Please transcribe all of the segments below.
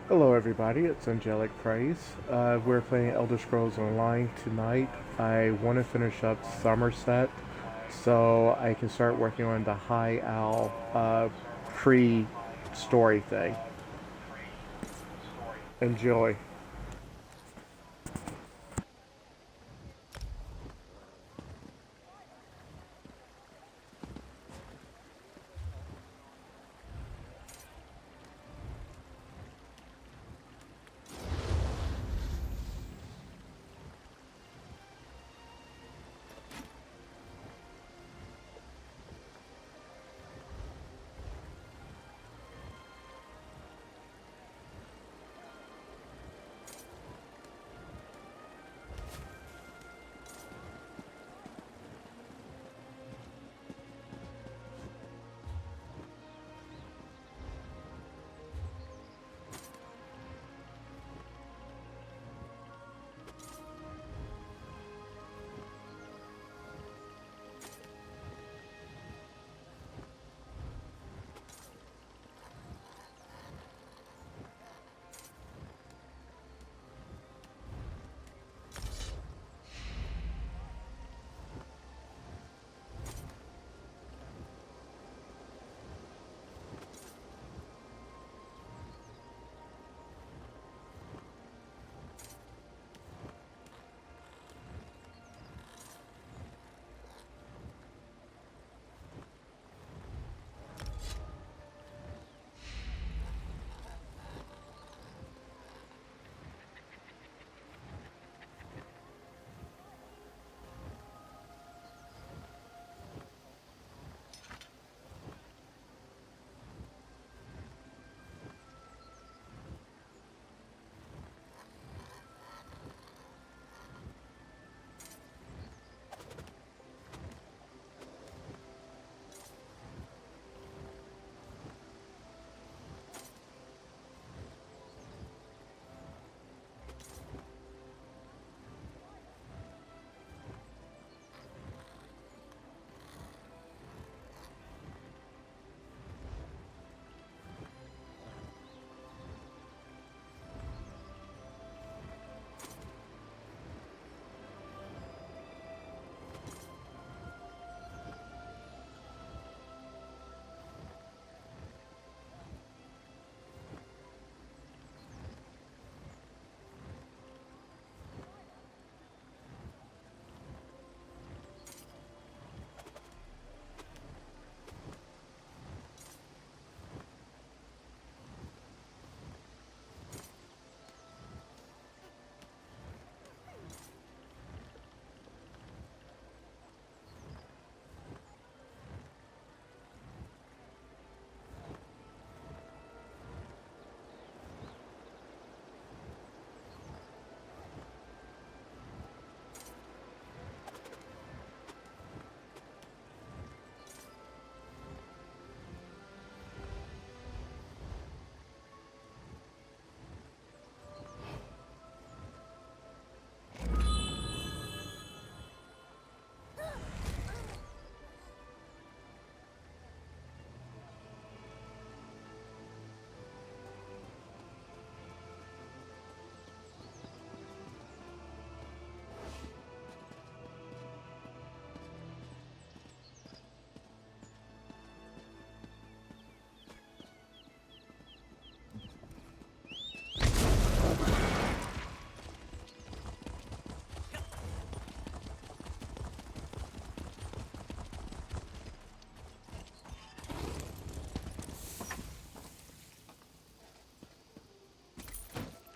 Hello, everybody. It's Angelic Praise. We're playing Elder Scrolls Online tonight. I want to finish up Somerset so I can start working on the High Owl pre-story thing. Enjoy.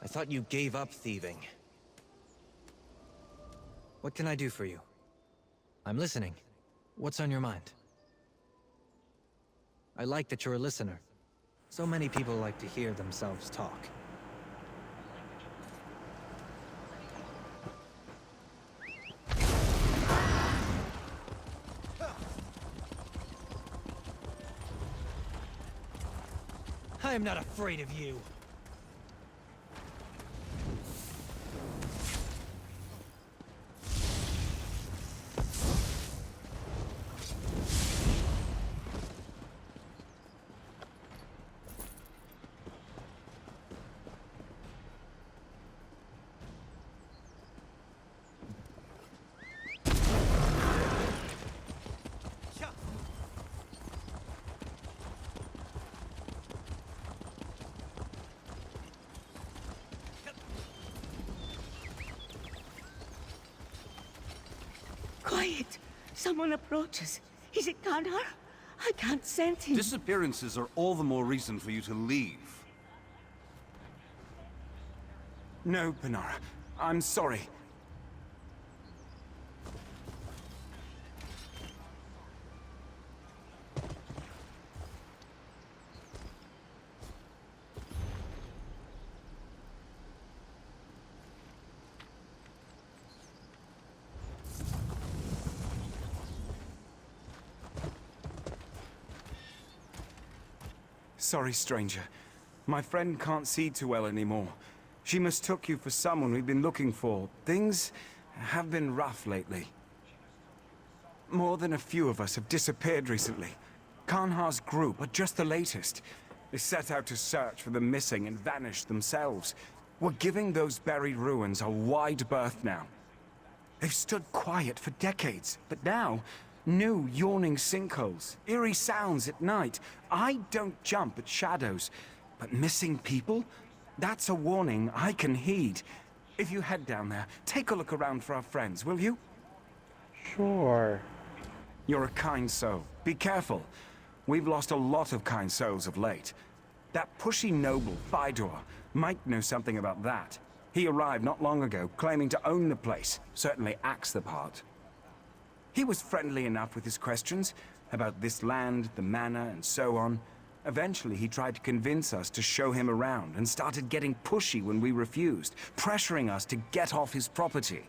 I thought you gave up thieving. What can I do for you? I'm listening. What's on your mind? I like that you're a listener. So many people like to hear themselves talk. I am not afraid of you. Someone approaches. Is it Kandahar? I can't sense him. Disappearances are all the more reason for you to leave. No, Panara. I'm sorry. Sorry, stranger. My friend can't see too well anymore. She mistook you for someone we've been looking for. Things have been rough lately. More than a few of us have disappeared recently. Kanhar's group are just the latest. They set out to search for the missing and vanished themselves. We're giving those buried ruins a wide berth now. They've stood quiet for decades, but now, new yawning sinkholes, eerie sounds at night. I don't jump at shadows, but missing people? That's a warning I can heed. If you head down there, take a look around for our friends, will you? Sure. You're a kind soul. Be careful. We've lost a lot of kind souls of late. That pushy noble, Fydor, might know something about that. He arrived not long ago, claiming to own the place. Certainly acts the part. He was friendly enough with his questions about this land, the manor, and so on. Eventually, he tried to convince us to show him around and started getting pushy when we refused, pressuring us to get off his property.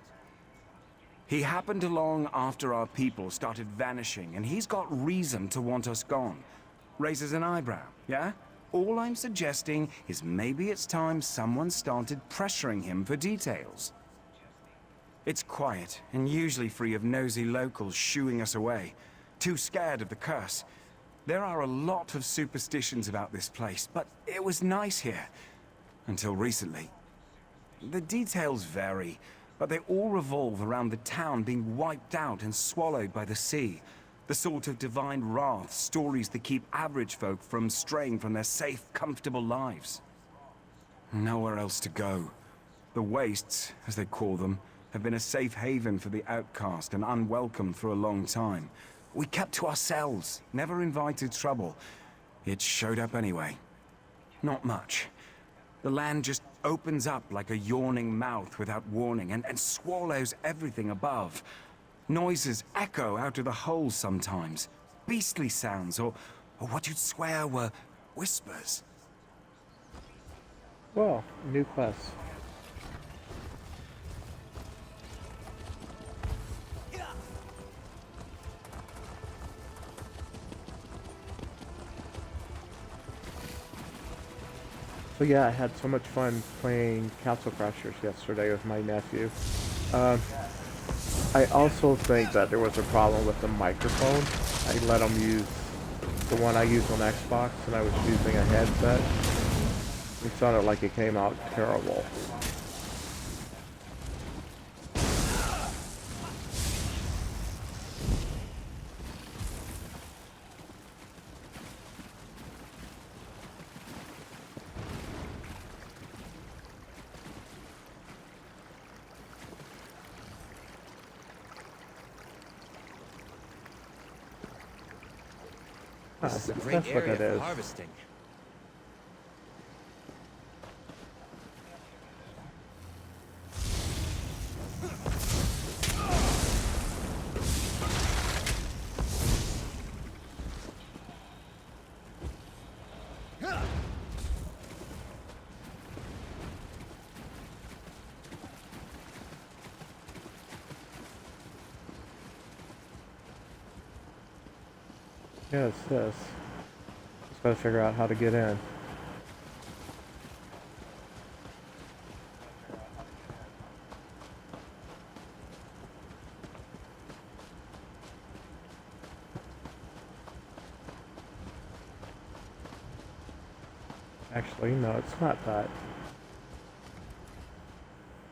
He happened along after our people started vanishing, and he's got reason to want us gone. Raises an eyebrow, yeah? All I'm suggesting is maybe it's time someone started pressuring him for details. It's quiet, and usually free of nosy locals shooing us away. Too scared of the curse. There are a lot of superstitions about this place, but it was nice here. Until recently. The details vary, but they all revolve around the town being wiped out and swallowed by the sea. The sort of divine wrath stories that keep average folk from straying from their safe, comfortable lives. Nowhere else to go. The wastes, as they call them, have been a safe haven for the outcast and unwelcome for a long time. We kept to ourselves, never invited trouble. It showed up anyway. Not much. The land just opens up like a yawning mouth without warning and swallows everything above. Noises echo out of the holes sometimes. Beastly sounds, or what you'd swear were whispers. Well, new quest. So yeah, I had so much fun playing Castle Crashers yesterday with my nephew. I also think that there was a problem with the microphone. I let him use the one I use on Xbox, and I was using a headset. It sounded like it came out terrible. This is a great That's what area it for is. harvesting. Yeah, it's this. Just gotta figure out how to get in. Actually, no, it's not that.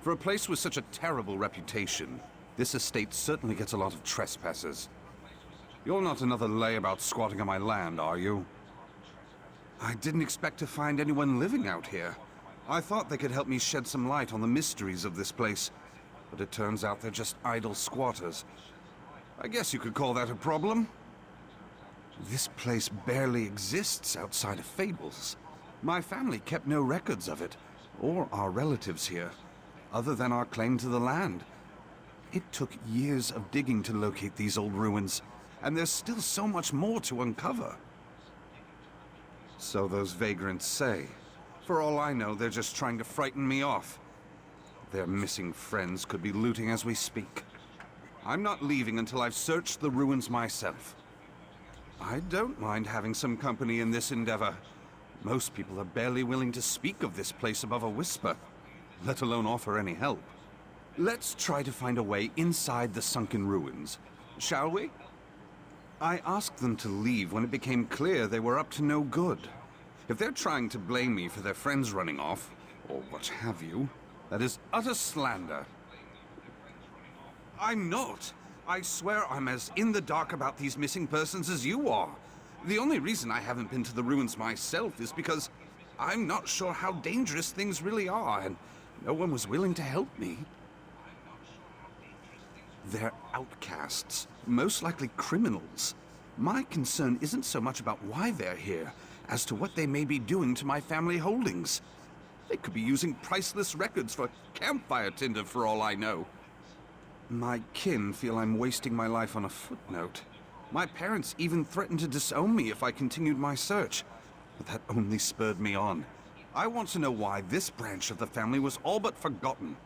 For a place with such a terrible reputation, this estate certainly gets a lot of trespassers. You're not another layabout squatting on my land, are you? I didn't expect to find anyone living out here. I thought they could help me shed some light on the mysteries of this place, but it turns out they're just idle squatters. I guess you could call that a problem. This place barely exists outside of fables. My family kept no records of it, or our relatives here, other than our claim to the land. It took years of digging to locate these old ruins, and there's still so much more to uncover. So those vagrants say. For all I know, they're just trying to frighten me off. Their missing friends could be looting as we speak. I'm not leaving until I've searched the ruins myself. I don't mind having some company in this endeavor. Most people are barely willing to speak of this place above a whisper, let alone offer any help. Let's try to find a way inside the sunken ruins, shall we? I asked them to leave when it became clear they were up to no good. If they're trying to blame me for their friends running off, or what have you, that is utter slander. I'm not. I swear I'm as in the dark about these missing persons as you are. The only reason I haven't been to the ruins myself is because I'm not sure how dangerous things really are, and no one was willing to help me. They're outcasts, most likely criminals. My concern isn't so much about why they're here, as to what they may be doing to my family holdings. They could be using priceless records for campfire tinder for all I know. My kin feel I'm wasting my life on a footnote. My parents even threatened to disown me if I continued my search, but that only spurred me on. I want to know why this branch of the family was all but forgotten.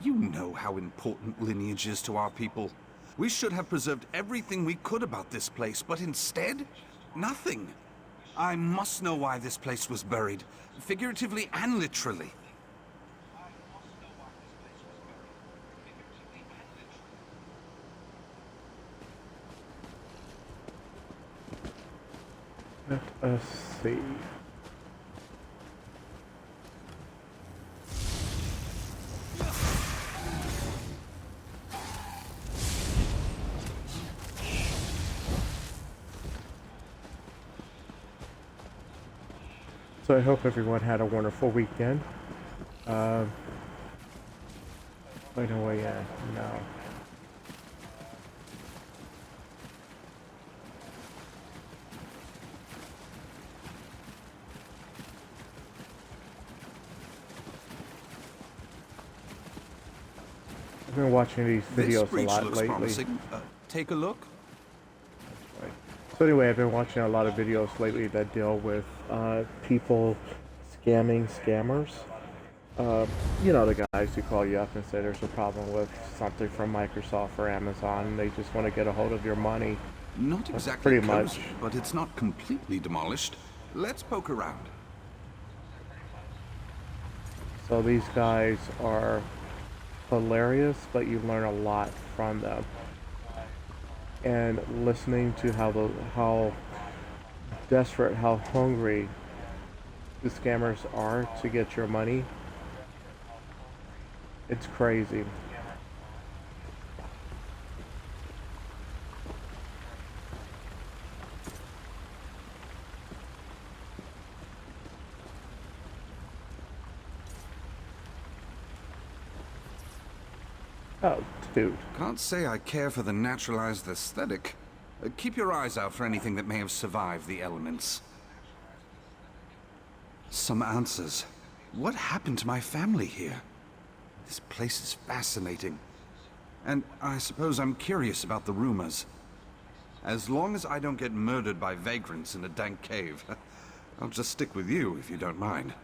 You know how important lineage is to our people. We should have preserved everything we could about this place, but instead, nothing. I must know why this place was buried, figuratively and literally. Let us see. So I hope everyone had a wonderful weekend. Find a way in now. I've been watching these This videos a breach lot looks lately. promising. Take a look. Right. So anyway, I've been watching a lot of videos lately that deal with people scamming scammers. You know, the guys who call you up and say there's a problem with something from Microsoft or Amazon, and they just want to get a hold of your money. Not That's exactly pretty cozy, much. but it's not completely demolished. Let's poke around. So these guys are hilarious, but you learn a lot from them. And listening to how desperate, how hungry the scammers are to get your money, it's crazy. Oh, dude. Can't say I care for the naturalized aesthetic. Keep your eyes out for anything that may have survived the elements. Some answers. What happened to my family here? This place is fascinating. And I suppose I'm curious about the rumors. As long as I don't get murdered by vagrants in a dank cave, I'll just stick with you if you don't mind.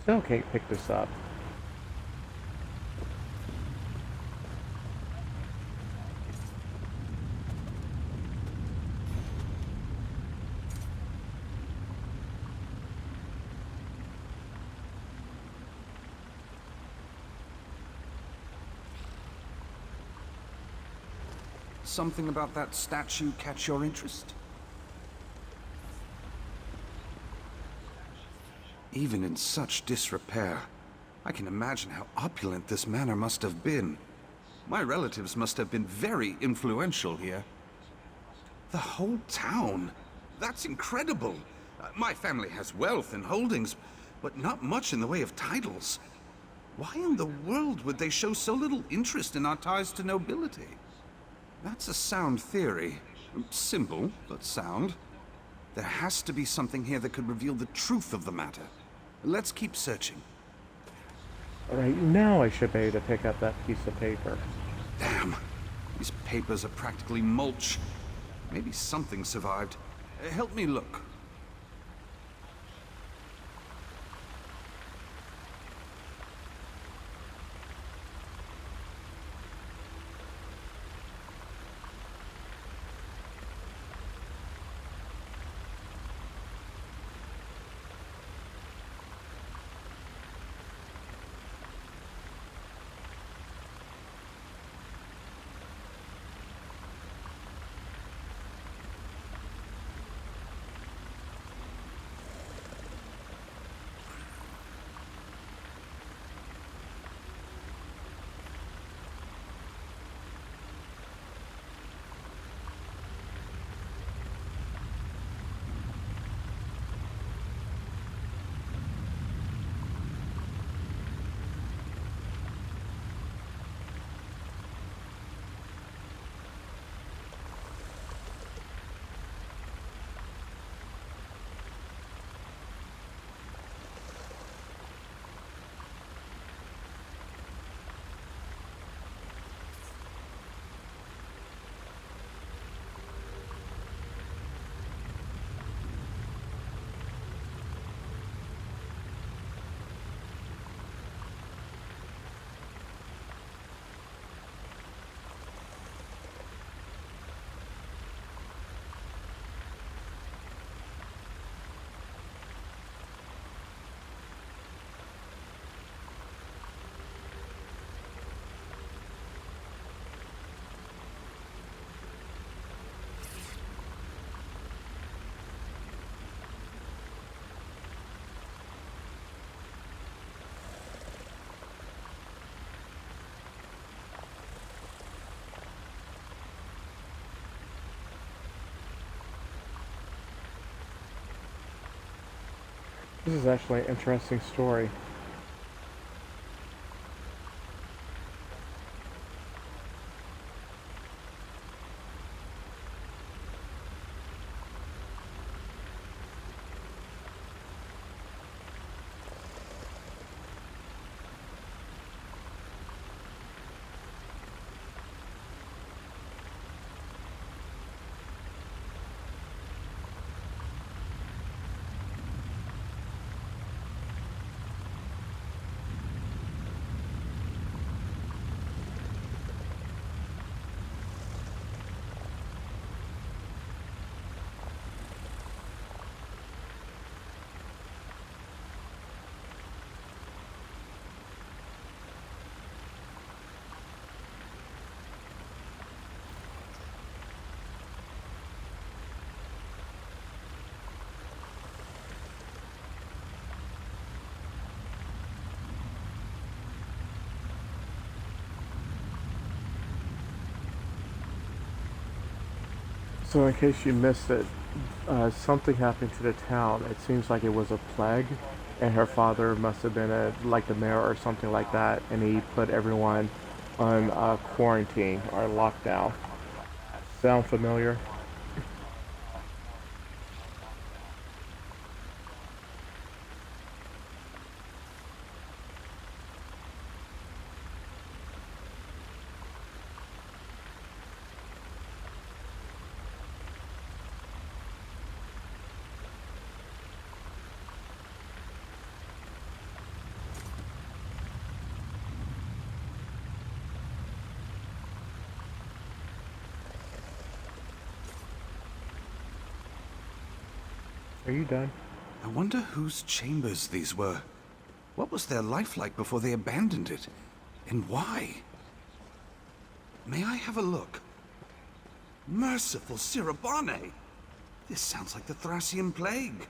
Still can't pick this up. Something about that statue catch your interest? Even in such disrepair, I can imagine how opulent this manor must have been. My relatives must have been very influential here. The whole town? That's incredible. My family has wealth and holdings, but not much in the way of titles. Why in the world would they show so little interest in our ties to nobility? That's a sound theory. Simple, but sound. There has to be something here that could reveal the truth of the matter. Let's keep searching. Alright, now I should be able to pick up that piece of paper. Damn. These papers are practically mulch. Maybe something survived. Help me look. This is actually an interesting story. So in case you missed it, something happened to the town. It seems like it was a plague, and her father must have been like the mayor or something like that, and he put everyone on quarantine or lockdown. Sound familiar? Are you done? I wonder whose chambers these were. What was their life like before they abandoned it? And why? May I have a look? Merciful Sirabane! This sounds like the Thracian Plague.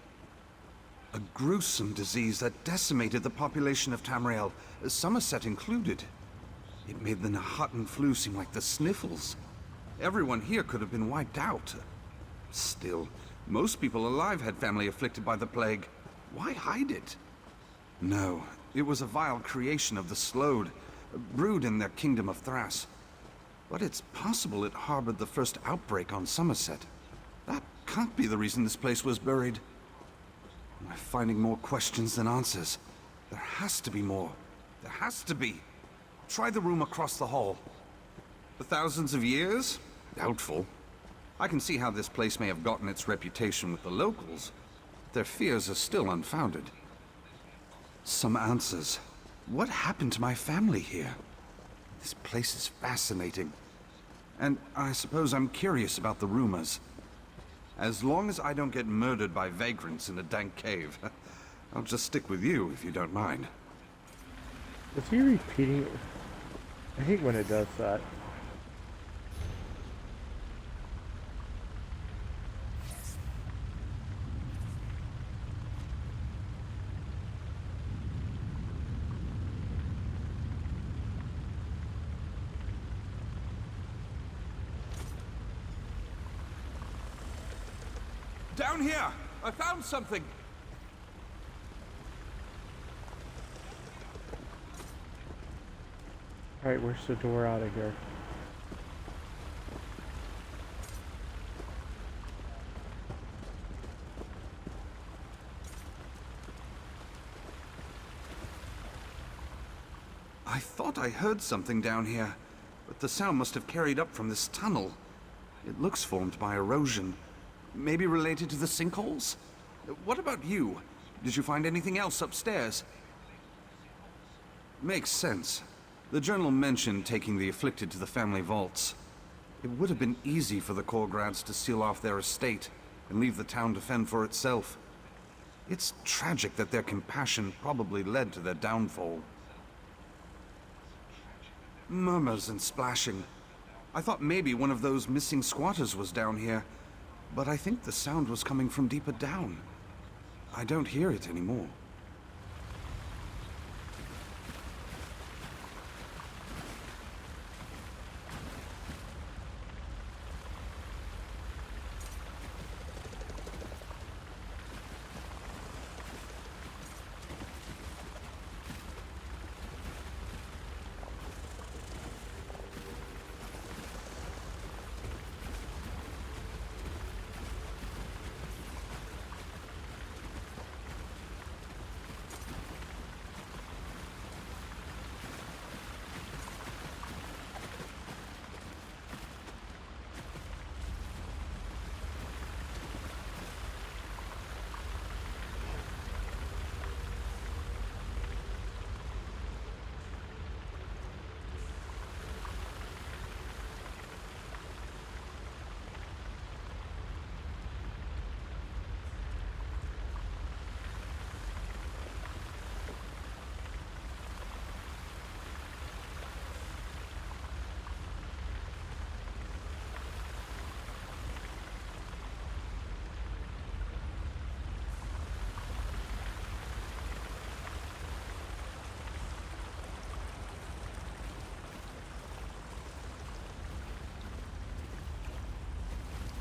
A gruesome disease that decimated the population of Tamriel, Somerset included. It made the Nahatan flu seem like the sniffles. Everyone here could have been wiped out. Still, most people alive had family afflicted by the plague. Why hide it? No, it was a vile creation of the Slode, brewed in their kingdom of Thras. But it's possible it harbored the first outbreak on Somerset. That can't be the reason this place was buried. I'm finding more questions than answers. There has to be more. There has to be. Try the room across the hall. For thousands of years? Doubtful. I can see how this place may have gotten its reputation with the locals. Their fears are still unfounded. Some answers. What happened to my family here? This place is fascinating. And I suppose I'm curious about the rumors. As long as I don't get murdered by vagrants in a dank cave, I'll just stick with you if you don't mind. Is he repeating? I hate when it does that. Down here! I found something! Alright, where's the door out of here? I thought I heard something down here, but the sound must have carried up from this tunnel. It looks formed by erosion. Maybe related to the sinkholes? What about you? Did you find anything else upstairs? Makes sense. The journal mentioned taking the afflicted to the family vaults. It would have been easy for the Korgrads to seal off their estate and leave the town to fend for itself. It's tragic that their compassion probably led to their downfall. Murmurs and splashing. I thought maybe one of those missing squatters was down here, but I think the sound was coming from deeper down. I don't hear it anymore.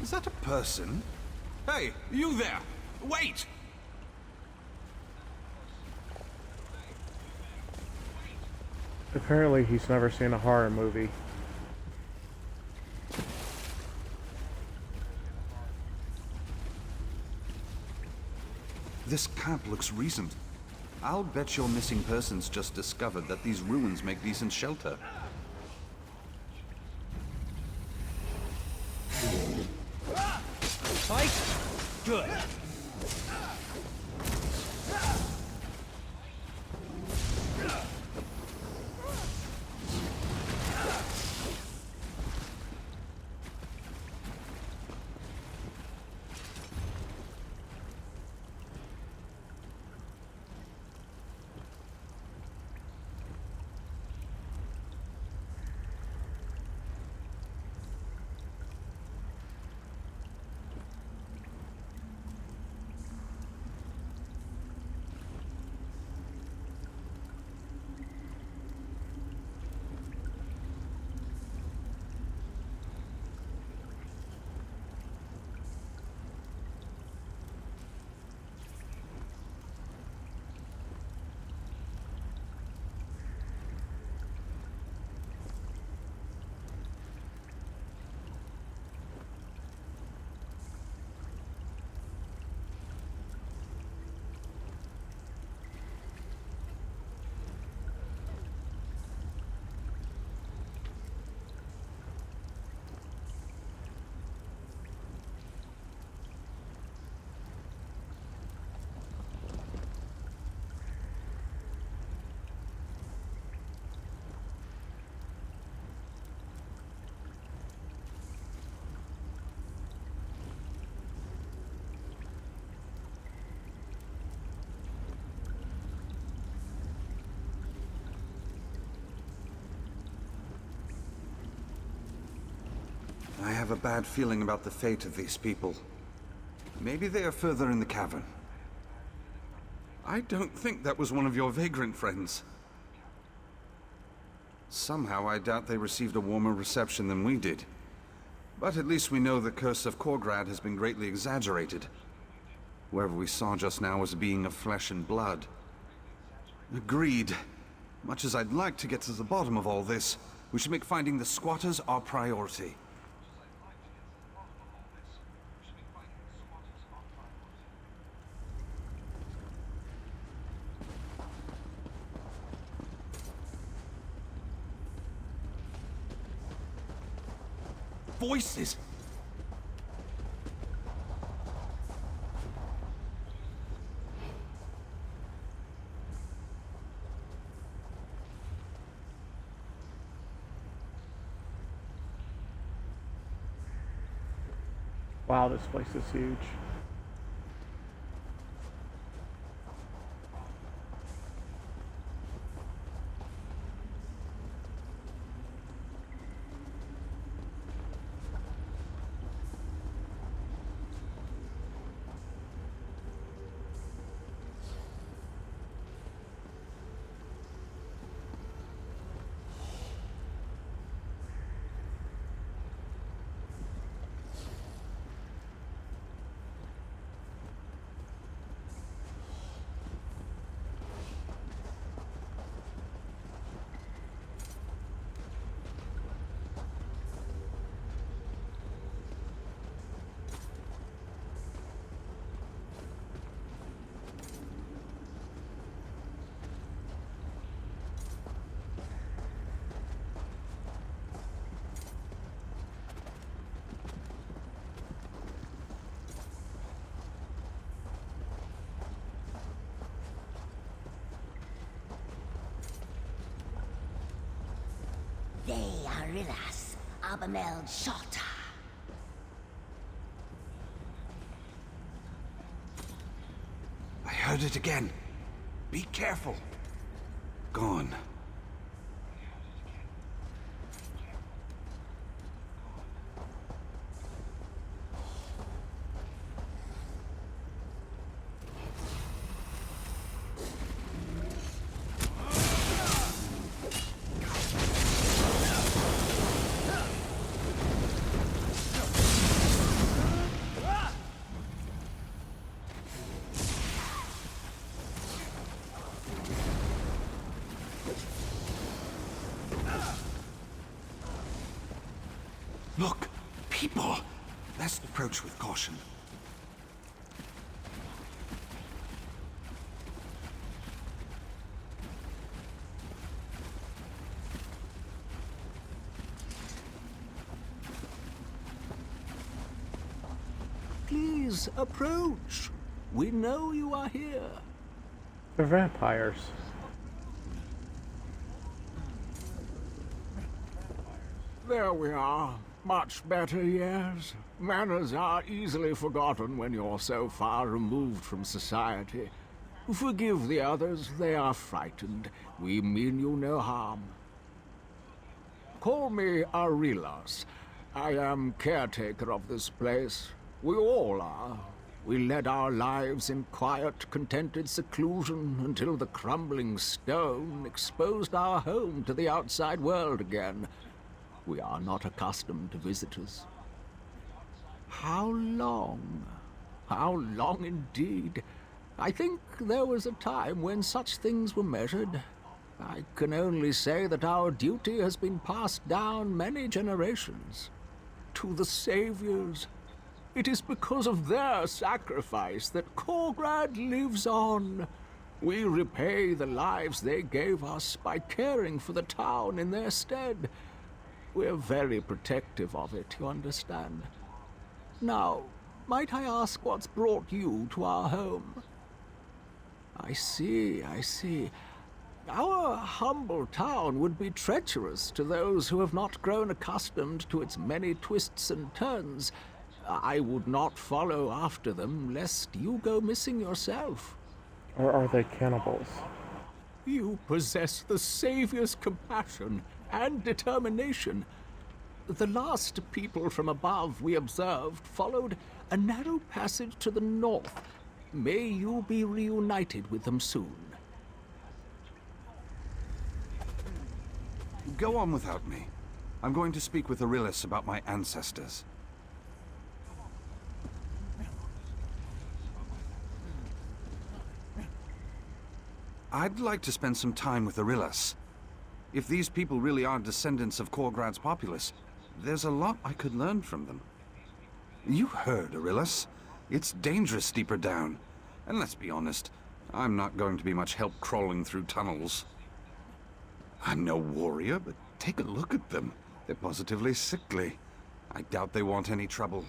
Is that a person? Hey, you there! Wait! Apparently he's never seen a horror movie. This camp looks recent. I'll bet your missing persons just discovered that these ruins make decent shelter. Fight? Good. I have a bad feeling about the fate of these people. Maybe they are further in the cavern. I don't think that was one of your vagrant friends. Somehow I doubt they received a warmer reception than we did. But at least we know the curse of Korgrad has been greatly exaggerated. Whoever we saw just now was a being of flesh and blood. Agreed. Much as I'd like to get to the bottom of all this, we should make finding the squatters our priority. Voices! Wow, this place is huge. They are Rillas, Abamel Shota. I heard it again. Be careful. Gone. Look! People! Let's approach with caution. Please approach. We know you are here. They're vampires. There we are. Much better, yes. Manners are easily forgotten when you're so far removed from society. Forgive the others, they are frightened. We mean you no harm. Call me Arillas. I am caretaker of this place. We all are. We led our lives in quiet, contented seclusion until the crumbling stone exposed our home to the outside world again. We are not accustomed to visitors. How long? How long indeed? I think there was a time when such things were measured. I can only say that our duty has been passed down many generations. To the saviors. It is because of their sacrifice that Korgrad lives on. We repay the lives they gave us by caring for the town in their stead. We're very protective of it, you understand. Now, might I ask what's brought you to our home? I see, I see. Our humble town would be treacherous to those who have not grown accustomed to its many twists and turns. I would not follow after them, lest you go missing yourself. Or are they cannibals? You possess the Savior's compassion and determination. The last people from above we observed followed a narrow passage to the north. May you be reunited with them soon. Go on without me. I'm going to speak with Arillis about my ancestors. I'd like to spend some time with Arillis. If these people really are descendants of Korgrad's populace, there's a lot I could learn from them. You heard, Arillis. It's dangerous deeper down. And let's be honest, I'm not going to be much help crawling through tunnels. I'm no warrior, but take a look at them. They're positively sickly. I doubt they want any trouble.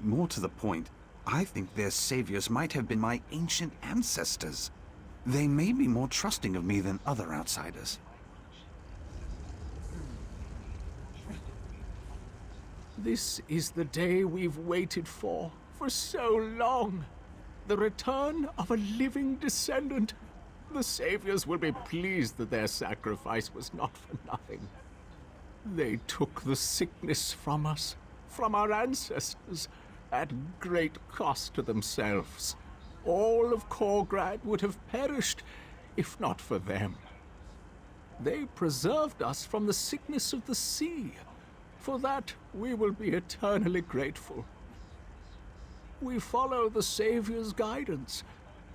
More to the point, I think their saviors might have been my ancient ancestors. They may be more trusting of me than other outsiders. This is the day we've waited for so long. The return of a living descendant. The saviors will be pleased that their sacrifice was not for nothing. They took the sickness from us, from our ancestors, at great cost to themselves. All of Korgrad would have perished, if not for them. They preserved us from the sickness of the sea. For that, we will be eternally grateful. We follow the Savior's guidance.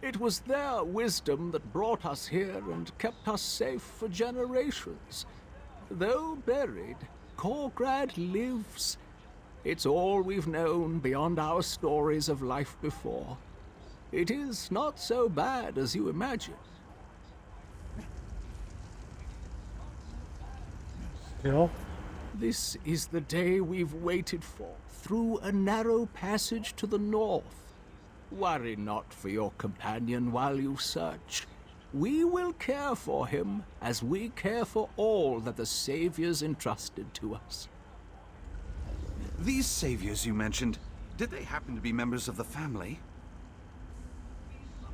It was their wisdom that brought us here and kept us safe for generations. Though buried, Korgrad lives. It's all we've known beyond our stories of life before. It is not so bad as you imagine. Still? This is the day we've waited for, through a narrow passage to the north. Worry not for your companion while you search. We will care for him as we care for all that the Saviors entrusted to us. These saviors you mentioned, did they happen to be members of the family?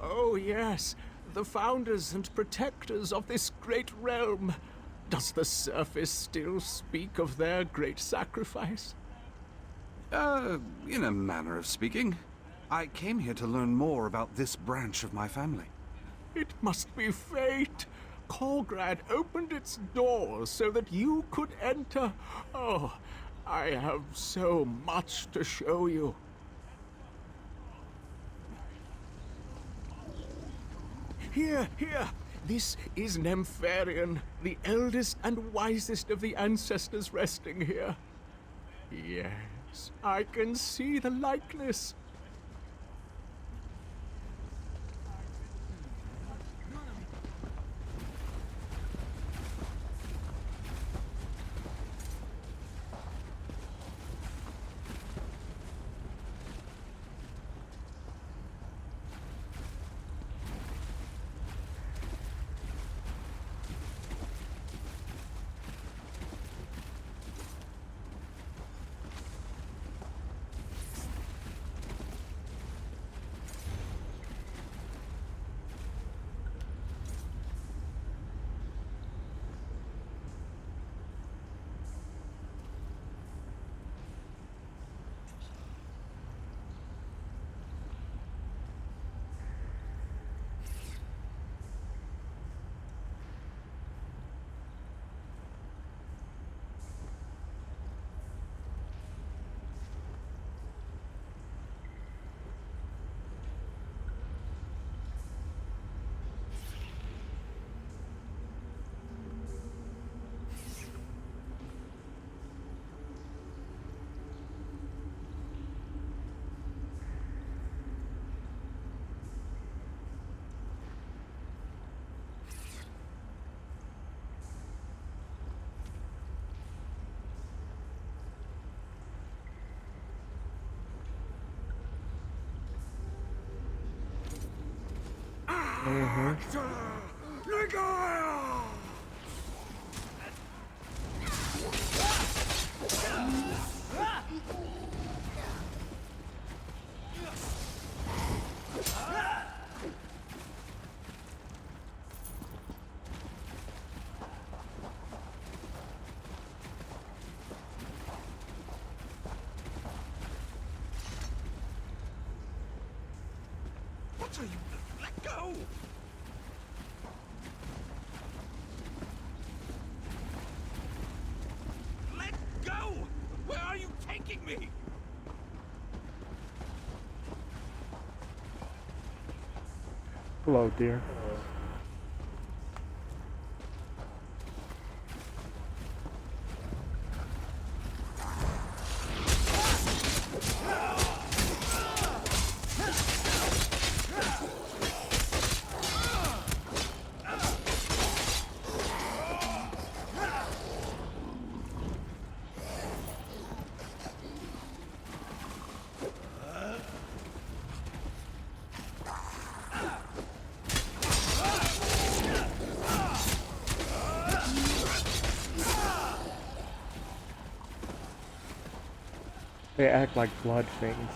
Oh yes, the founders and protectors of this great realm. Does the surface still speak of their great sacrifice? In a manner of speaking. I came here to learn more about this branch of my family. It must be fate. Korgrad opened its doors so that you could enter. Oh, I have so much to show you. Here. This is Nempharian, the eldest and wisest of the ancestors resting here. Yes, I can see the likeness. What are you... Let go! Let go! Where are you taking me? Hello, dear. They act like blood fiends.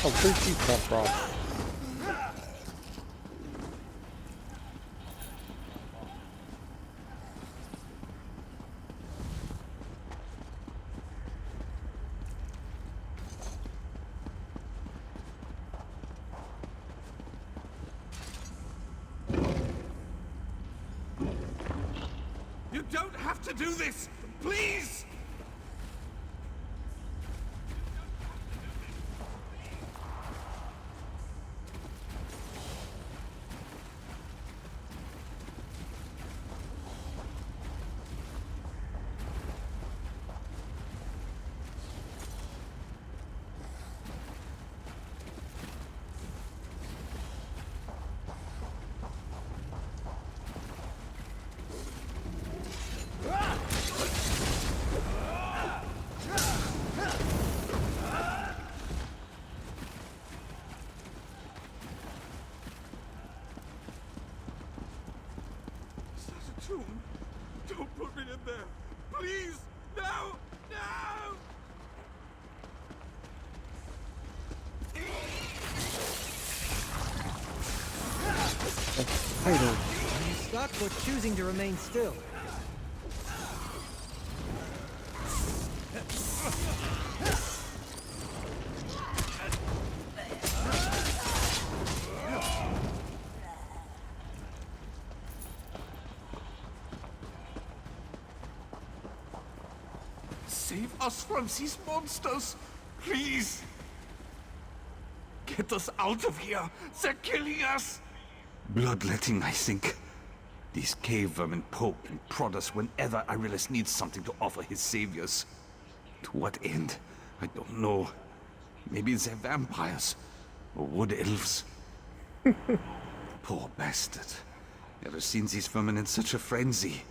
Oh, where'd she come from? You don't have to do this! Please! Tomb. Don't put me in there. Please. No. No. Idol. Are you stuck or choosing to remain still? Save us from these monsters. Please. Get us out of here. They're killing us. Bloodletting, I think. These cave vermin poke and prod us whenever Arilus needs something to offer his saviors. To what end? I don't know. Maybe they're vampires. Or wood elves. Poor bastard. Never seen these vermin in such a frenzy.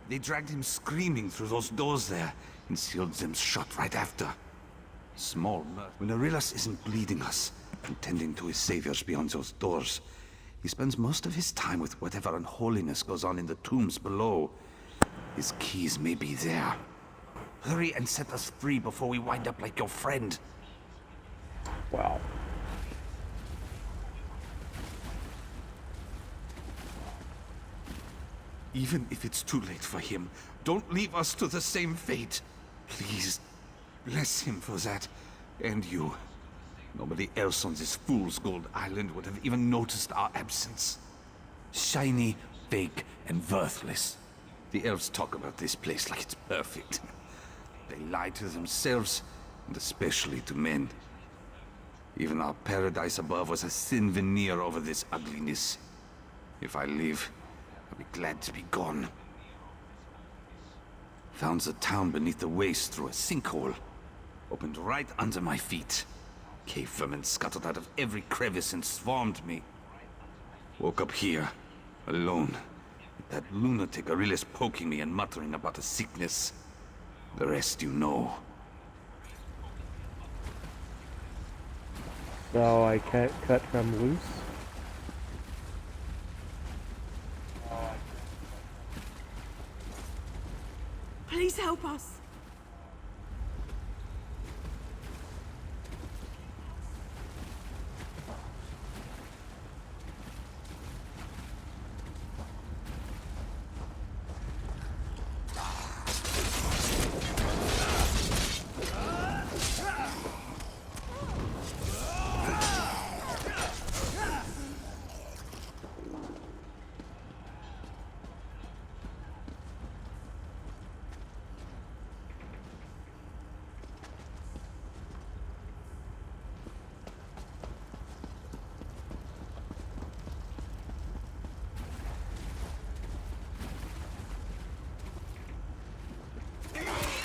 They dragged him screaming through those doors there and sealed them shut right after. Small mirth. When Arilus isn't bleeding us, contending to his saviors beyond those doors. He spends most of his time with whatever unholiness goes on in the tombs below. His keys may be there. Hurry and set us free before we wind up like your friend. Wow. Even if it's too late for him, don't leave us to the same fate. Please, bless him for that. And you. Nobody else on this fool's gold island would have even noticed our absence. Shiny, fake, and worthless. The elves talk about this place like it's perfect. They lie to themselves, and especially to men. Even our paradise above was a thin veneer over this ugliness. If I leave, I'll be glad to be gone. Found the town beneath the waste through a sinkhole. Opened right under my feet. Cave vermin scuttled out of every crevice and swarmed me. Woke up here, alone, with that lunatic Aurelius poking me and muttering about a sickness. The rest you know. So I can't cut him loose? Please help us.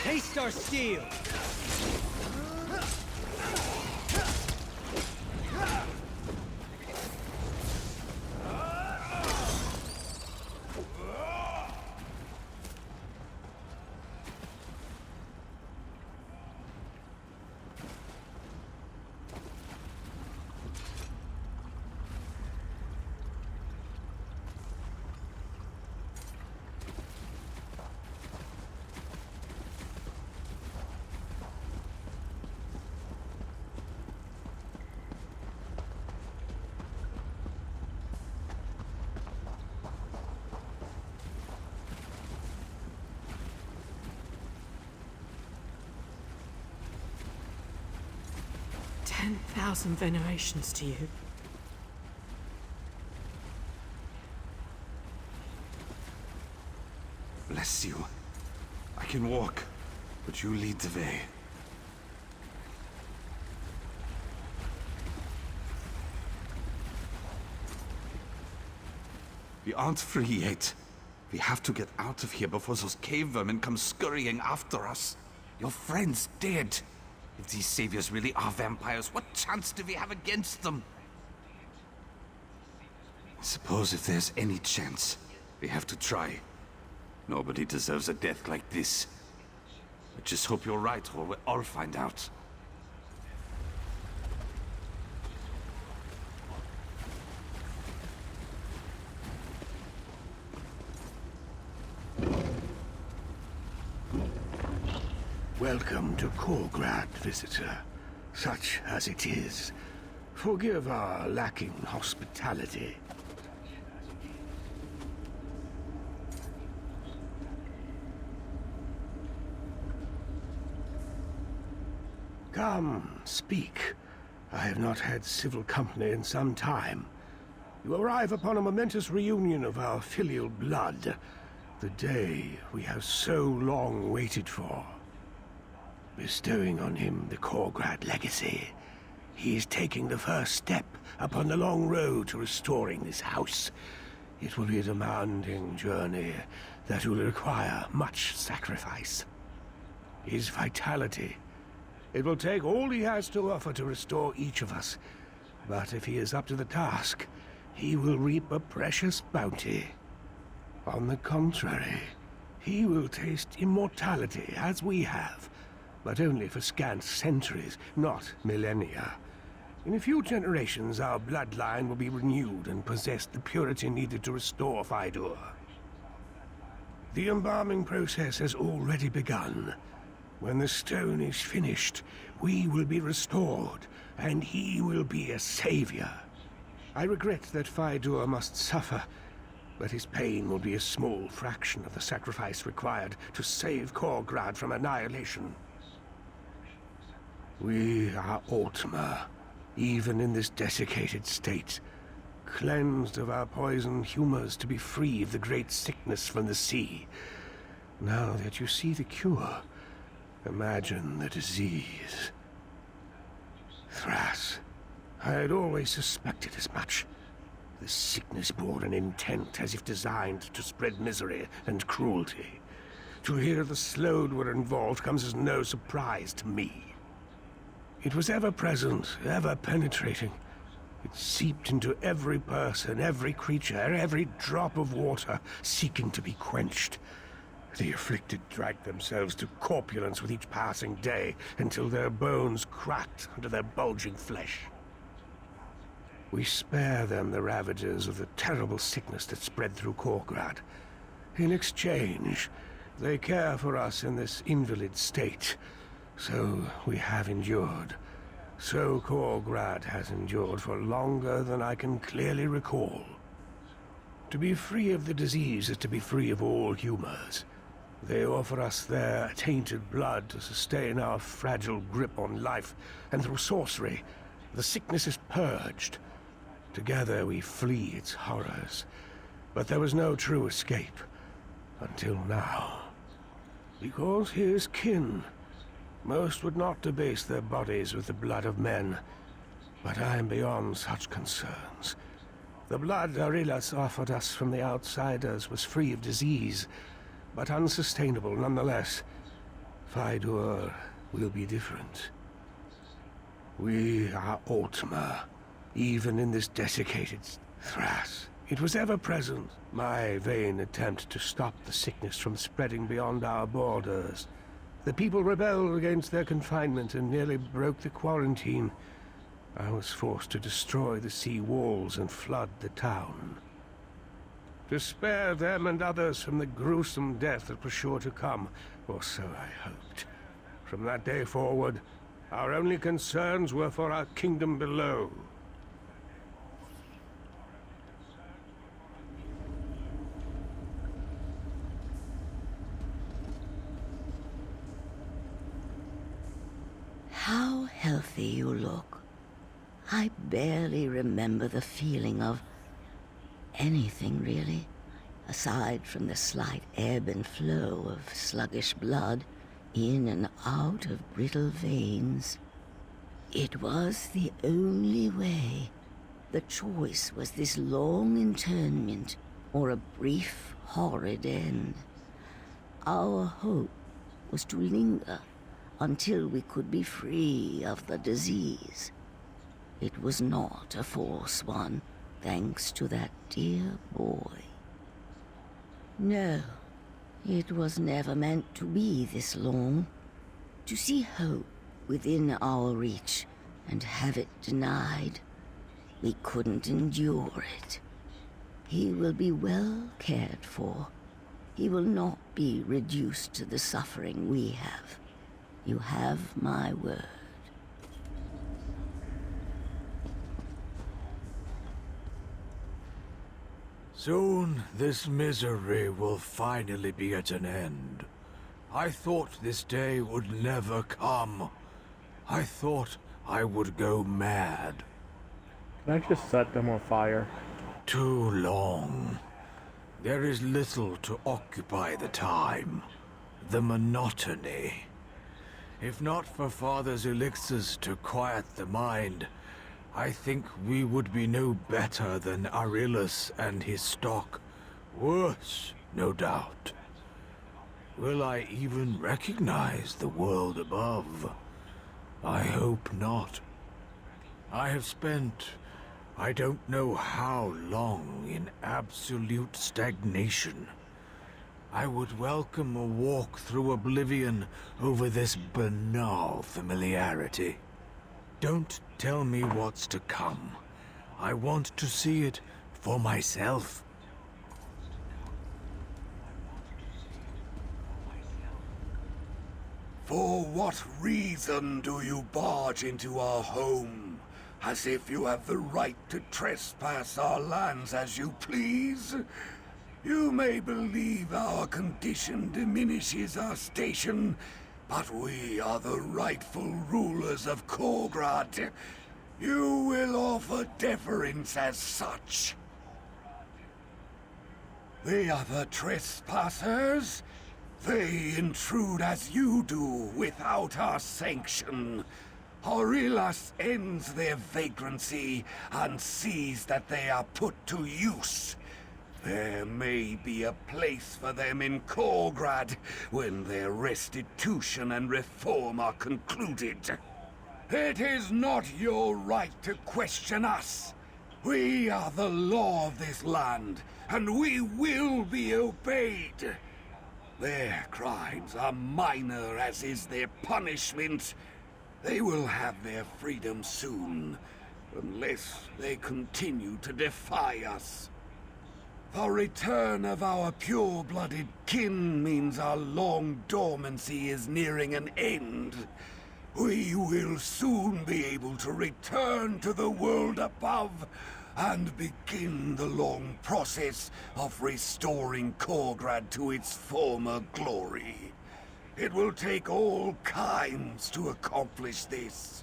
Taste our steel! "10,000 venerations to you." Bless you. I can walk, but you lead the way. We aren't free yet. We have to get out of here before those cave vermin come scurrying after us. Your friend's dead. If these saviors really are vampires, what chance do we have against them? I suppose if there's any chance, we have to try. Nobody deserves a death like this. I just hope you're right, or we'll all find out. Welcome to Korgrad, visitor. Such as it is. Forgive our lacking hospitality. Come, speak. I have not had civil company in some time. You arrive upon a momentous reunion of our filial blood. The day we have so long waited for. Bestowing on him the Korgrad legacy, he is taking the first step upon the long road to restoring this house. It will be a demanding journey that will require much sacrifice. His vitality. It will take all he has to offer to restore each of us. But if he is up to the task, he will reap a precious bounty. On the contrary, he will taste immortality as we have. But only for scant centuries, not millennia. In a few generations, our bloodline will be renewed and possess the purity needed to restore Faidur. The embalming process has already begun. When the stone is finished, we will be restored, and he will be a savior. I regret that Faidur must suffer, but his pain will be a small fraction of the sacrifice required to save Korgrad from annihilation. We are Altmer, even in this desiccated state, cleansed of our poison humors to be free of the great sickness from the sea. Now that you see the cure, imagine the disease. Thras, I had always suspected as much. The sickness bore an intent as if designed to spread misery and cruelty. To hear the Slode were involved comes as no surprise to me. It was ever present, ever penetrating. It seeped into every person, every creature, every drop of water, seeking to be quenched. The afflicted dragged themselves to corpulence with each passing day, until their bones cracked under their bulging flesh. We spare them the ravages of the terrible sickness that spread through Korgrad. In exchange, they care for us in this invalid state. So we have endured. So Korgrad has endured for longer than I can clearly recall. To be free of the disease is to be free of all humors. They offer us their tainted blood to sustain our fragile grip on life, and through sorcery, the sickness is purged. Together we flee its horrors. But there was no true escape. Until now. Because he is kin. Most would not debase their bodies with the blood of men. But I am beyond such concerns. The blood Arillas offered us from the outsiders was free of disease, but unsustainable nonetheless. Faidur will be different. We are Altmer, even in this desiccated Thras. It was ever present, my vain attempt to stop the sickness from spreading beyond our borders. The people rebelled against their confinement and nearly broke the quarantine. I was forced to destroy the sea walls and flood the town. To spare them and others from the gruesome death that was sure to come, or so I hoped. From that day forward, our only concerns were for our kingdom below. How healthy you look. I barely remember the feeling of anything, really, aside from the slight ebb and flow of sluggish blood in and out of brittle veins. It was the only way. The choice was this long internment or a brief, horrid end. Our hope was to linger until we could be free of the disease. It was not a false one, thanks to that dear boy. No, it was never meant to be this long. To see hope within our reach and have it denied, we couldn't endure it. He will be well cared for. He will not be reduced to the suffering we have. You have my word. Soon this misery will finally be at an end. I thought this day would never come. I thought I would go mad. Can I just set them on fire? Too long. There is little to occupy the time. The monotony. If not for Father's elixirs to quiet the mind, I think we would be no better than Arillas and his stock. Worse, no doubt. Will I even recognize the world above? I hope not. I have spent, I don't know how long, in absolute stagnation. I would welcome a walk through oblivion over this banal familiarity. Don't tell me what's to come. I want to see it for myself. For what reason do you barge into our home? As if you have the right to trespass our lands as you please? You may believe our condition diminishes our station, but we are the rightful rulers of Korgrad. You will offer deference as such. The other trespassers? They intrude as you do, without our sanction. Aurelius ends their vagrancy and sees that they are put to use. There may be a place for them in Korgrad when their restitution and reform are concluded. It is not your right to question us. We are the law of this land, and we will be obeyed. Their crimes are minor, as is their punishment. They will have their freedom soon, unless they continue to defy us. The return of our pure-blooded kin means our long dormancy is nearing an end. We will soon be able to return to the world above and begin the long process of restoring Korgrad to its former glory. It will take all kinds to accomplish this.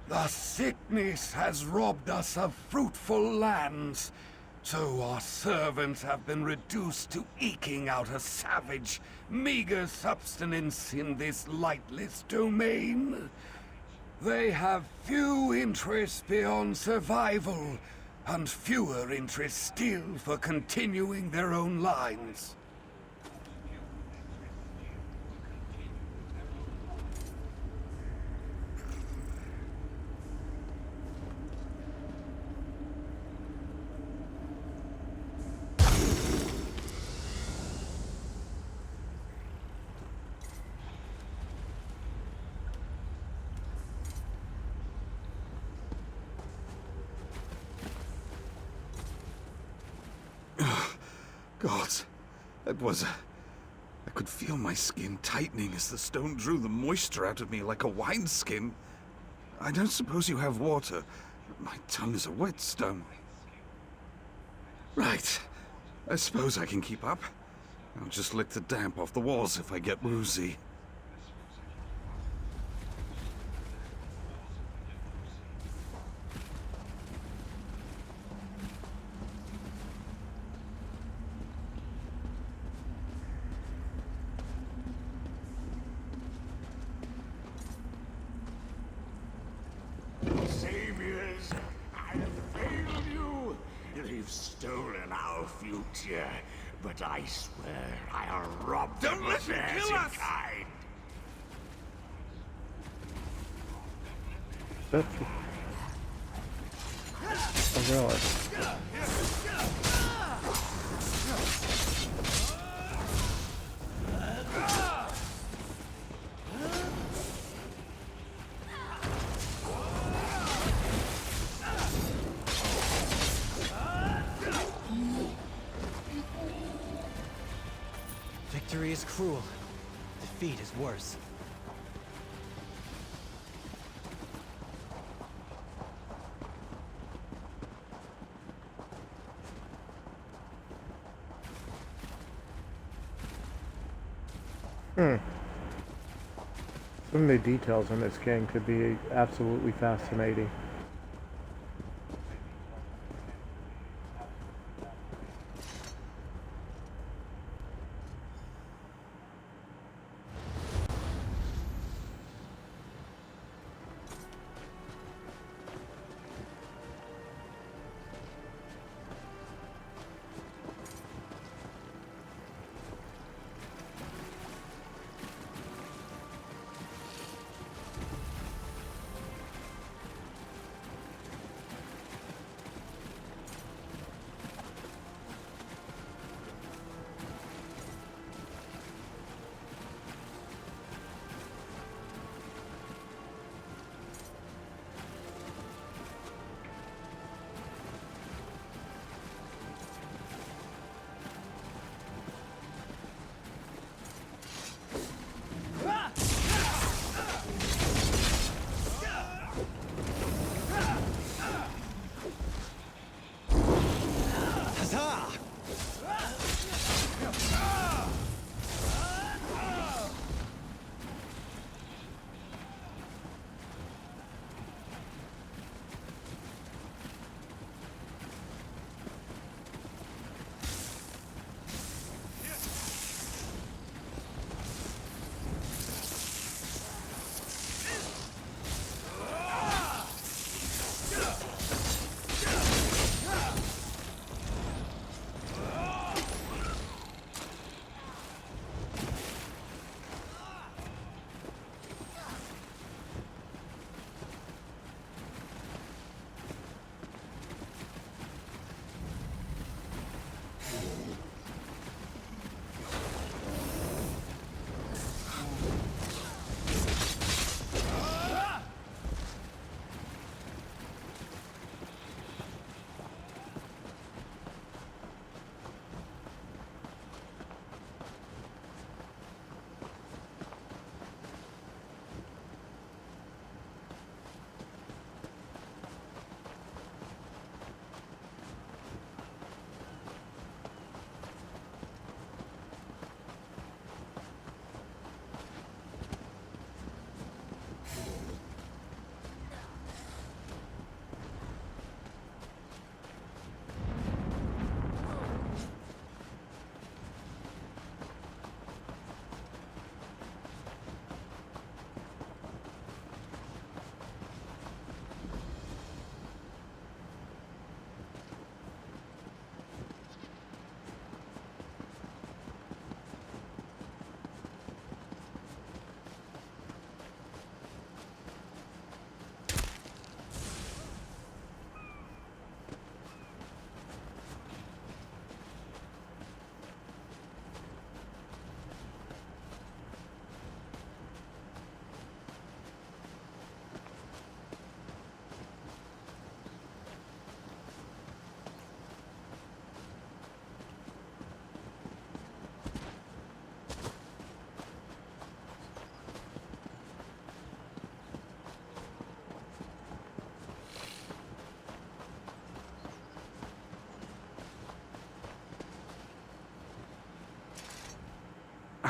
The sickness has robbed us of fruitful lands, so our servants have been reduced to eking out a savage, meager subsistence in this lightless domain. They have few interests beyond survival, and fewer interests still for continuing their own lines. Gods, that was... I could feel my skin tightening as the stone drew the moisture out of me like a wineskin. I don't suppose you have water. My tongue is a whetstone. Right. I suppose I can keep up. I'll just lick the damp off the walls if I get woozy. Saviors, I have failed you. They've stolen our future, but I swear I'll rob them of theirs in kind. Oh, really? Victory is cruel. Defeat is worse. Some of the details in this game could be absolutely fascinating.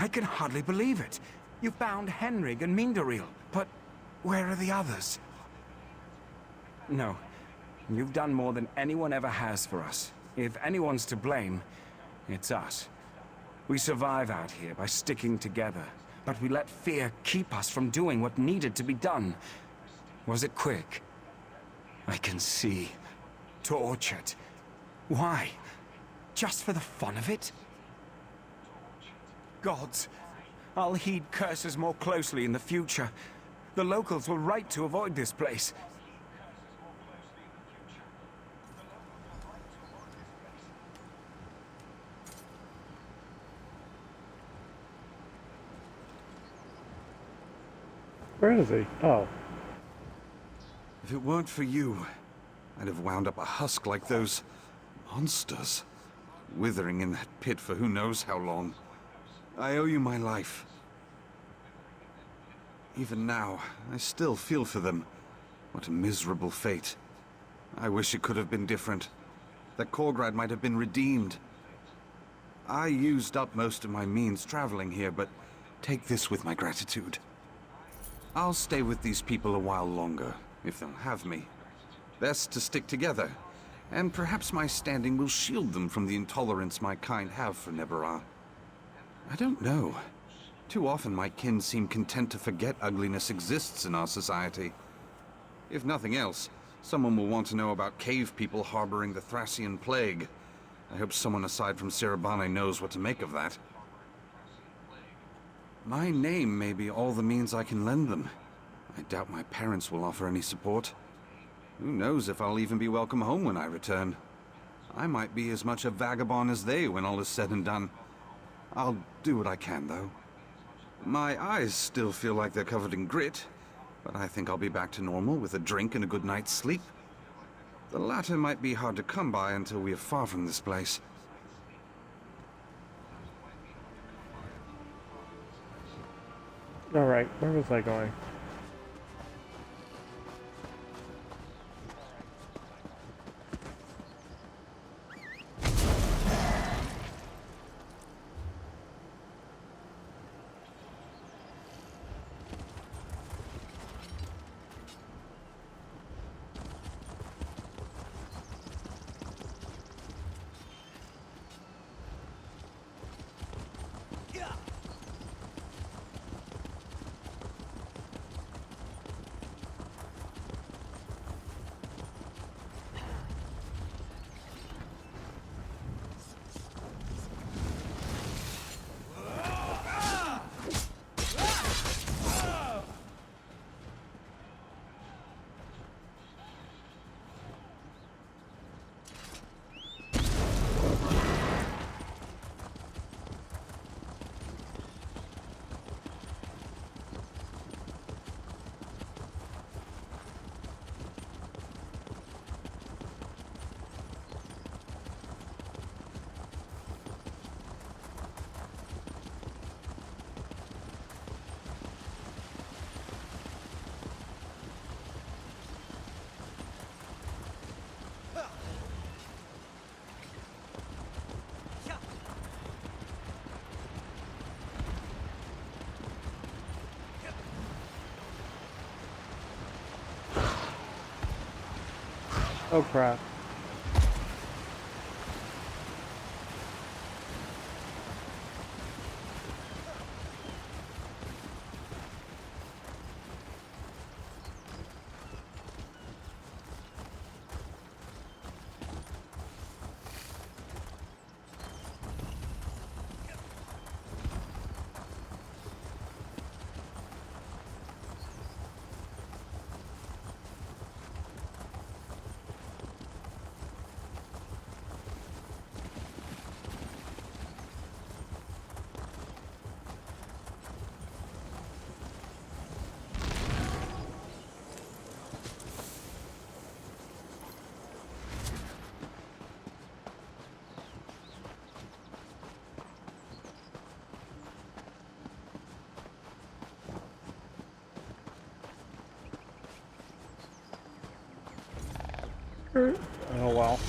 I can hardly believe it. You found Henrig and Mindaril, but where are the others? No, you've done more than anyone ever has for us. If anyone's to blame, it's us. We survive out here by sticking together, but we let fear keep us from doing what needed to be done. Was it quick? I can see. Tortured. Why? Just for the fun of it? Gods, I'll heed curses more closely in the future. The locals were right to avoid this place. Where is he? Oh. If it weren't for you, I'd have wound up a husk like those monsters, withering in that pit for who knows how long. I owe you my life. Even now, I still feel for them. What a miserable fate. I wish it could have been different. That Korgrad might have been redeemed. I used up most of my means traveling here, but take this with my gratitude. I'll stay with these people a while longer, if they'll have me. Best to stick together, and perhaps my standing will shield them from the intolerance my kind have for Nevarah. I don't know. Too often my kin seem content to forget ugliness exists in our society. If nothing else, someone will want to know about cave people harboring the Thracian plague. I hope someone aside from Sirabane knows what to make of that. My name may be all the means I can lend them. I doubt my parents will offer any support. Who knows if I'll even be welcome home when I return. I might be as much a vagabond as they when all is said and done. I'll do what I can, though. My eyes still feel like they're covered in grit, but I think I'll be back to normal with a drink and a good night's sleep. The latter might be hard to come by until we are far from this place. Alright, where was I going? Oh crap. Oh well.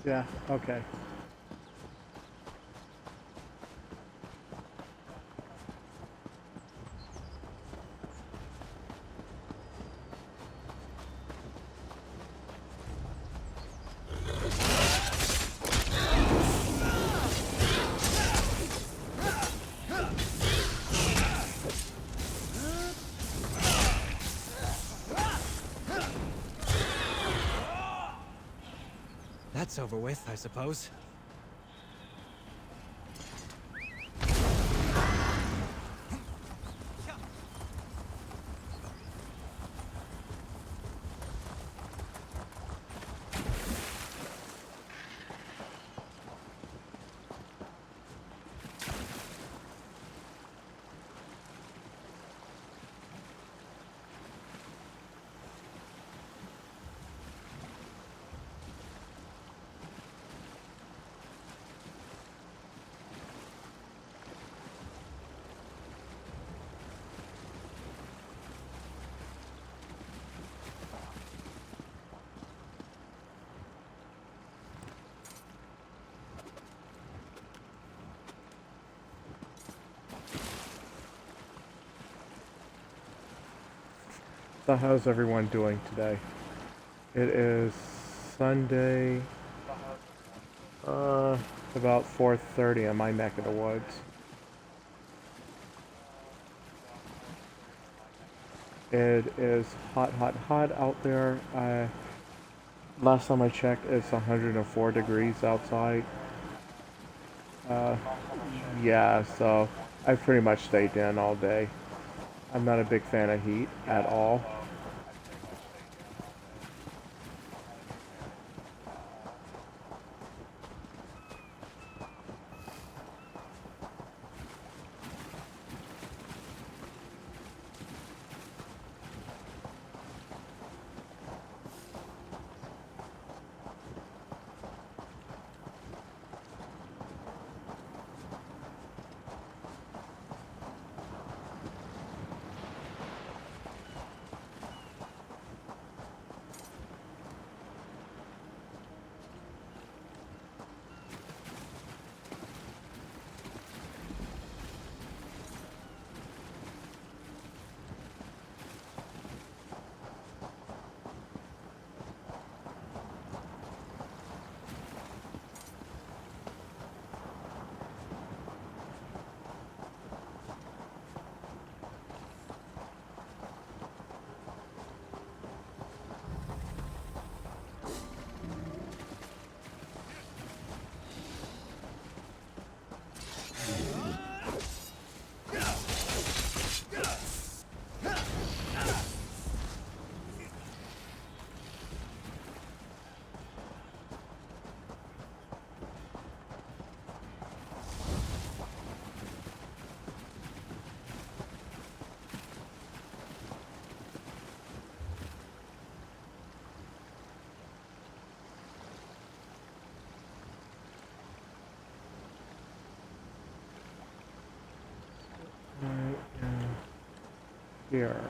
Yeah, okay. That's over with, I suppose. So how's everyone doing today? It is Sunday, about 4:30 in my neck of the woods. It is hot, hot, hot out there. Last time I checked, it's 104 degrees outside. Uh, yeah, so I pretty much stayed in all day. I'm not a big fan of heat at all. Right here.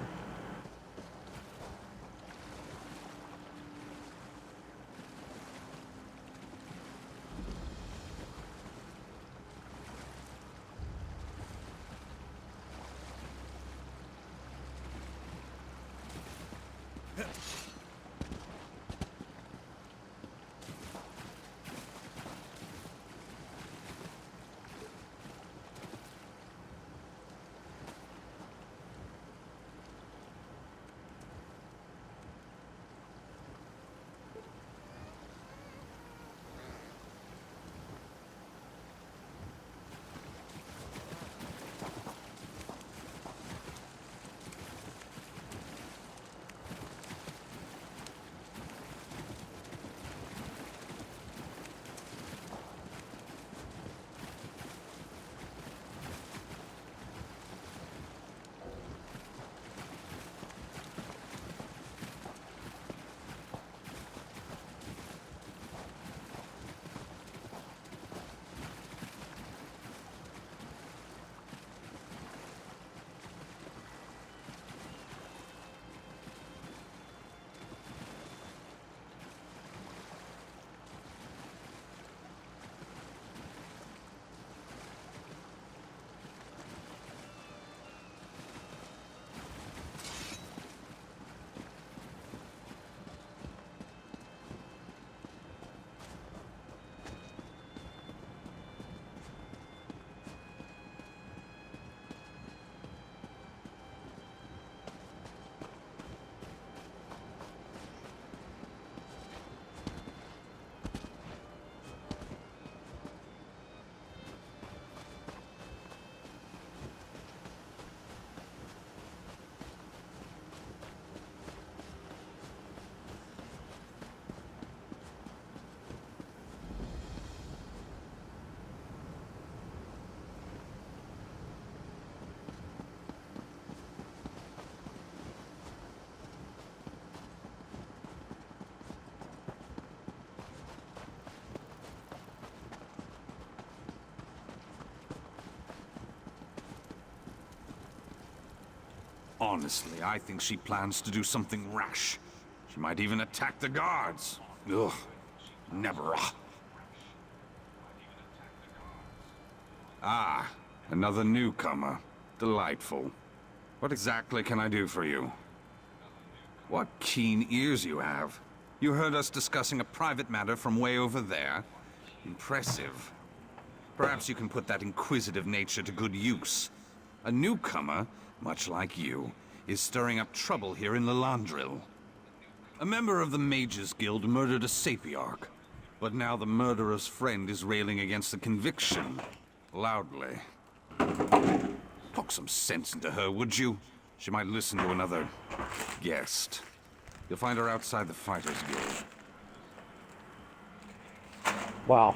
Honestly, I think she plans to do something rash. She might even attack the guards. Ugh. Nebera. Ah, another newcomer. Delightful. What exactly can I do for you? What keen ears you have. You heard us discussing a private matter from way over there? Impressive. Perhaps you can put that inquisitive nature to good use. A newcomer, much like you, is stirring up trouble here in Lilandril. A member of the Mages Guild murdered a Sapiarch, but now the murderer's friend is railing against the conviction. Loudly. Talk some sense into her, would you? She might listen to another guest. You'll find her outside the Fighters Guild. Wow.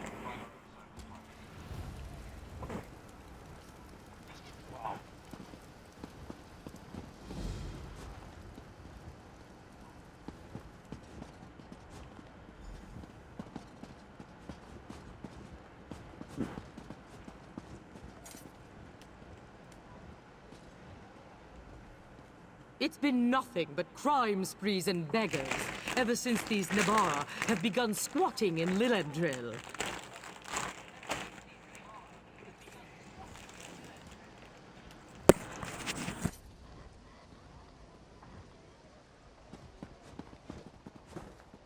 It's been nothing but crime sprees and beggars ever since these Nebara have begun squatting in Lilandril.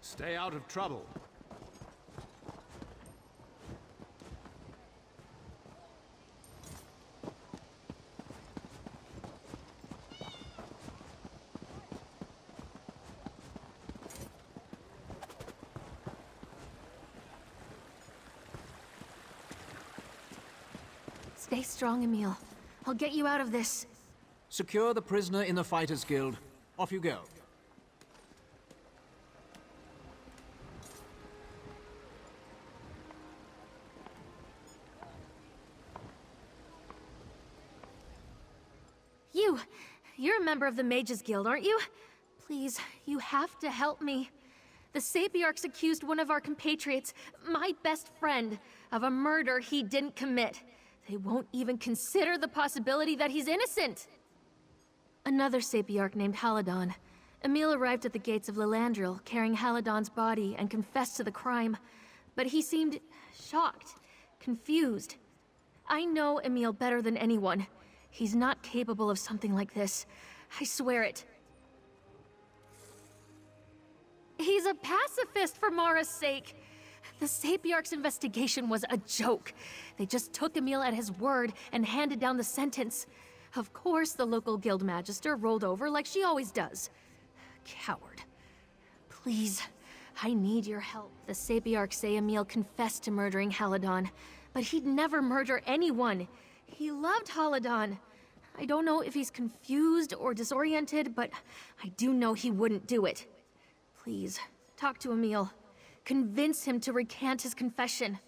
Stay out of trouble. Stay strong, Emil. I'll get you out of this. Secure the prisoner in the Fighters Guild. Off you go. You're a member of the Mages Guild, aren't you? Please, you have to help me. The Sapiarchs accused one of our compatriots, my best friend, of a murder he didn't commit. They won't even consider the possibility that he's innocent. Another Sapiarch named Haladon. Emil arrived at the gates of Lilandril, carrying Haladon's body, and confessed to the crime. But he seemed shocked, confused. I know Emil better than anyone. He's not capable of something like this. I swear it. He's a pacifist for Mara's sake. The Sapiarch's investigation was a joke. They just took Emil at his word and handed down the sentence. Of course, the local guild magister rolled over like she always does. Coward. Please, I need your help. The Sapiarchs say Emil confessed to murdering Haladon, but he'd never murder anyone. He loved Haladon. I don't know if he's confused or disoriented, but I do know he wouldn't do it. Please, talk to Emil. Convince him to recant his confession.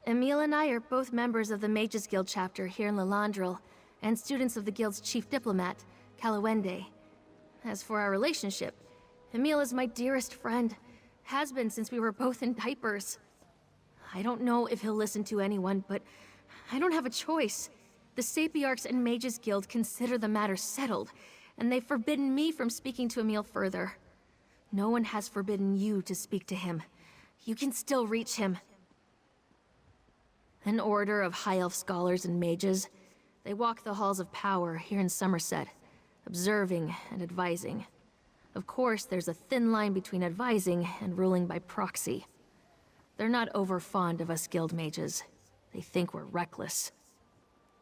Emil and I are both members of the Mages Guild chapter here in Lilandril, and students of the guild's chief diplomat, Kalawende. As for our relationship, Emil is my dearest friend. Has been since we were both in diapers. I don't know if he'll listen to anyone, but I don't have a choice. The Sapiarchs and Mages Guild consider the matter settled, and they've forbidden me from speaking to Emil further. No one has forbidden you to speak to him. You can still reach him. An order of High Elf scholars and mages. They walk the halls of power here in Somerset, observing and advising. Of course, there's a thin line between advising and ruling by proxy. They're not over fond of us guild mages. They think we're reckless.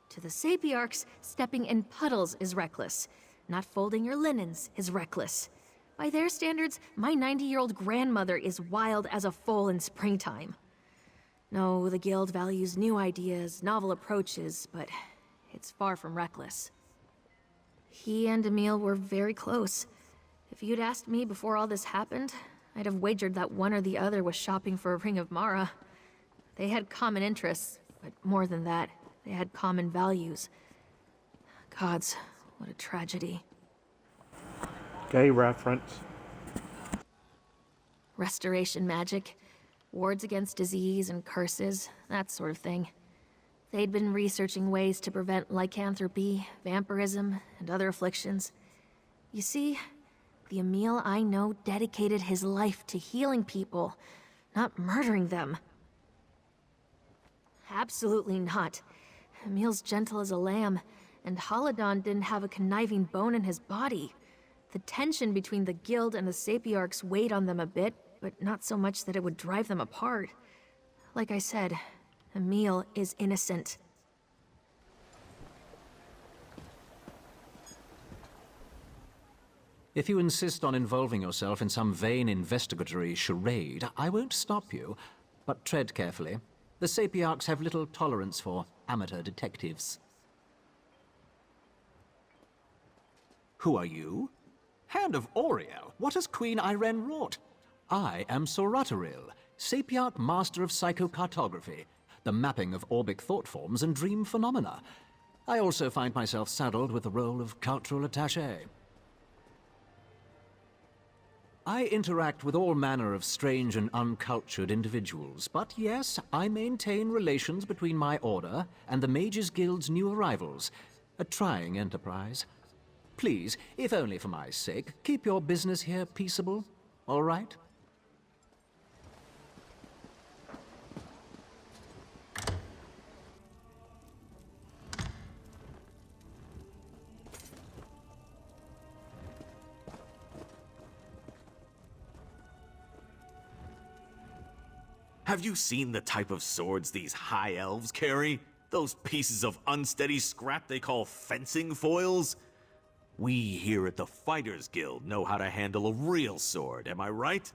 To the Sapiarchs, stepping in puddles is reckless. Not folding your linens is reckless. By their standards, my 90-year-old grandmother is wild as a foal in springtime. No, the guild values new ideas, novel approaches, but it's far from reckless. He and Emil were very close. If you'd asked me before all this happened, I'd have wagered that one or the other was shopping for a Ring of Mara. They had common interests, but more than that, they had common values. Gods, what a tragedy. Gay reference. Restoration magic, wards against disease and curses, that sort of thing. They'd been researching ways to prevent lycanthropy, vampirism, and other afflictions. You see, the Emil I know dedicated his life to healing people, not murdering them. Absolutely not. Emil's gentle as a lamb, and Haladon didn't have a conniving bone in his body. The tension between the Guild and the Sapiarchs weighed on them a bit, but not so much that it would drive them apart. Like I said, Emil is innocent. If you insist on involving yourself in some vain investigatory charade, I won't stop you. But tread carefully. The Sapiarchs have little tolerance for amateur detectives. Who are you? Hand of Auriel, what has Queen Irene wrought? I am Sorataril, Sapiarch Master of Psychocartography, the mapping of orbic thought forms and dream phenomena. I also find myself saddled with the role of cultural attaché. I interact with all manner of strange and uncultured individuals, but yes, I maintain relations between my order and the Mages Guild's new arrivals. A trying enterprise. Please, if only for my sake, keep your business here peaceable, all right? Have you seen the type of swords these high elves carry? Those pieces of unsteady scrap they call fencing foils? We here at the Fighters Guild know how to handle a real sword, am I right?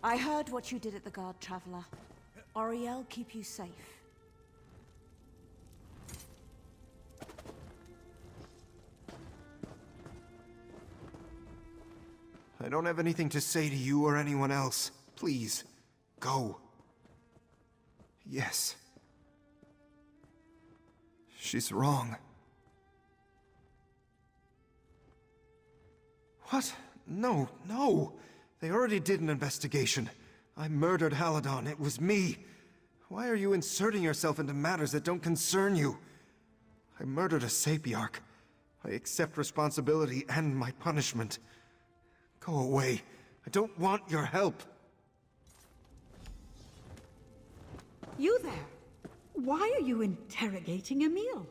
I heard what you did at the Guard, Traveler. Auriel keep you safe. I don't have anything to say to you or anyone else. Please, go. Yes. She's wrong. What? No, no. They already did an investigation. I murdered Haladon. It was me. Why are you inserting yourself into matters that don't concern you? I murdered a Sapiarch. I accept responsibility and my punishment. Go away. I don't want your help. You there? Why are you interrogating Emil?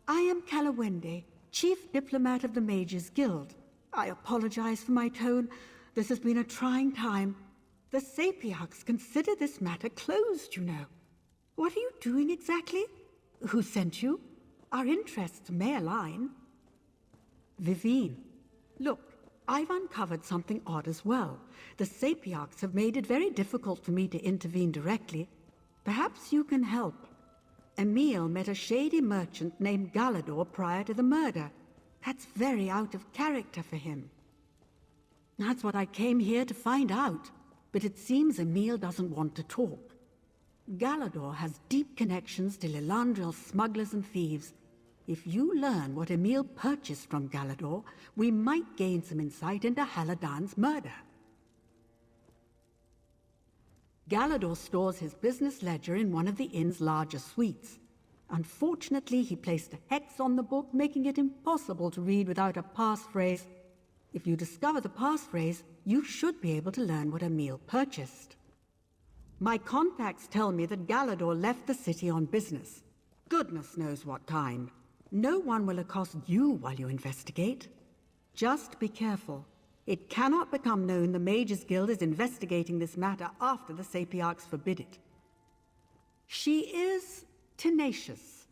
I am Kalawende, Chief Diplomat of the Mages Guild. I apologize for my tone. This has been a trying time. The Sapiarchs consider this matter closed, you know. What are you doing exactly? Who sent you? Our interests may align. Vivine, look, I've uncovered something odd as well. The Sapiarchs have made it very difficult for me to intervene directly. Perhaps you can help. Emil met a shady merchant named Galador prior to the murder. That's very out of character for him. That's what I came here to find out. But it seems Emil doesn't want to talk. Galador has deep connections to Lilandril smugglers and thieves. If you learn what Emil purchased from Galador, we might gain some insight into Haladon's murder. Galador stores his business ledger in one of the inn's larger suites. Unfortunately, he placed a hex on the book, making it impossible to read without a passphrase. If you discover the passphrase, you should be able to learn what Emil purchased. My contacts tell me that Galador left the city on business. Goodness knows what kind. No one will accost you while you investigate. Just be careful. It cannot become known the Mages Guild is investigating this matter after the Sapiarchs forbid it. She is tenacious.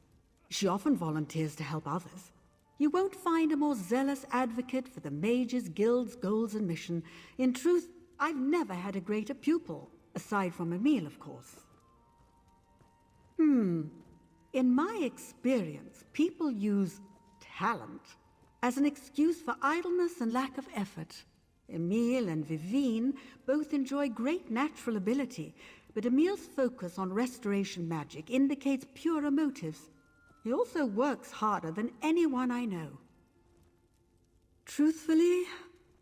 She often volunteers to help others. You won't find a more zealous advocate for the Mages Guild's goals and mission. In truth, I've never had a greater pupil, aside from Emil, of course. In my experience, people use talent as an excuse for idleness and lack of effort. Emil and Vivine both enjoy great natural ability, but Emil's focus on restoration magic indicates purer motives. He also works harder than anyone I know. Truthfully,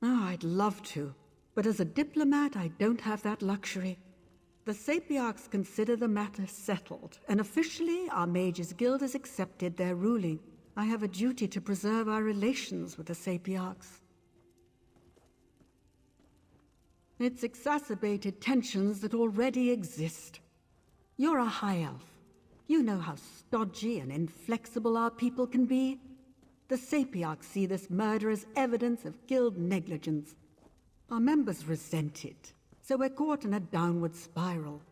I'd love to, but as a diplomat, I don't have that luxury. The Sapiarchs consider the matter settled, and officially our Mages Guild has accepted their ruling. I have a duty to preserve our relations with the Sapiarchs. It's exacerbated tensions that already exist. You're a high elf. You know how stodgy and inflexible our people can be. The Sapiarchs see this murder as evidence of guild negligence. Our members resent it, so we're caught in a downward spiral.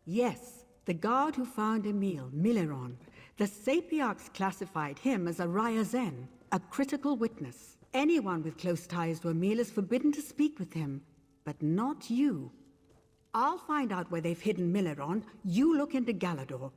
Yes, the guard who found Emil, Miliron, the Sapiarchs classified him as a Ryazen, a critical witness. Anyone with close ties to Emil is forbidden to speak with him, but not you. I'll find out where they've hidden Miliron. You look into Galador.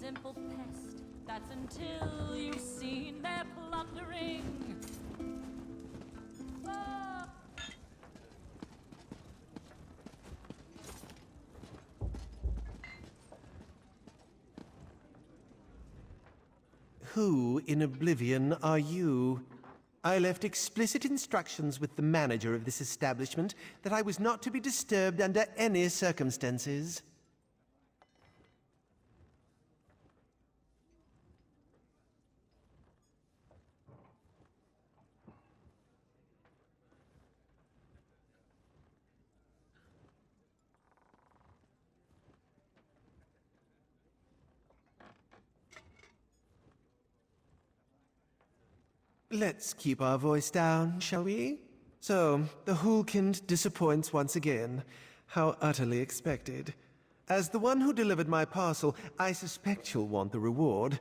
simple pest. That's until you've seen their plundering. Ah! Who in oblivion are you? I left explicit instructions with the manager of this establishment that I was not to be disturbed under any circumstances. Let's keep our voice down, shall we? So, the Hulkind disappoints once again. How utterly expected. As the one who delivered my parcel, I suspect you'll want the reward.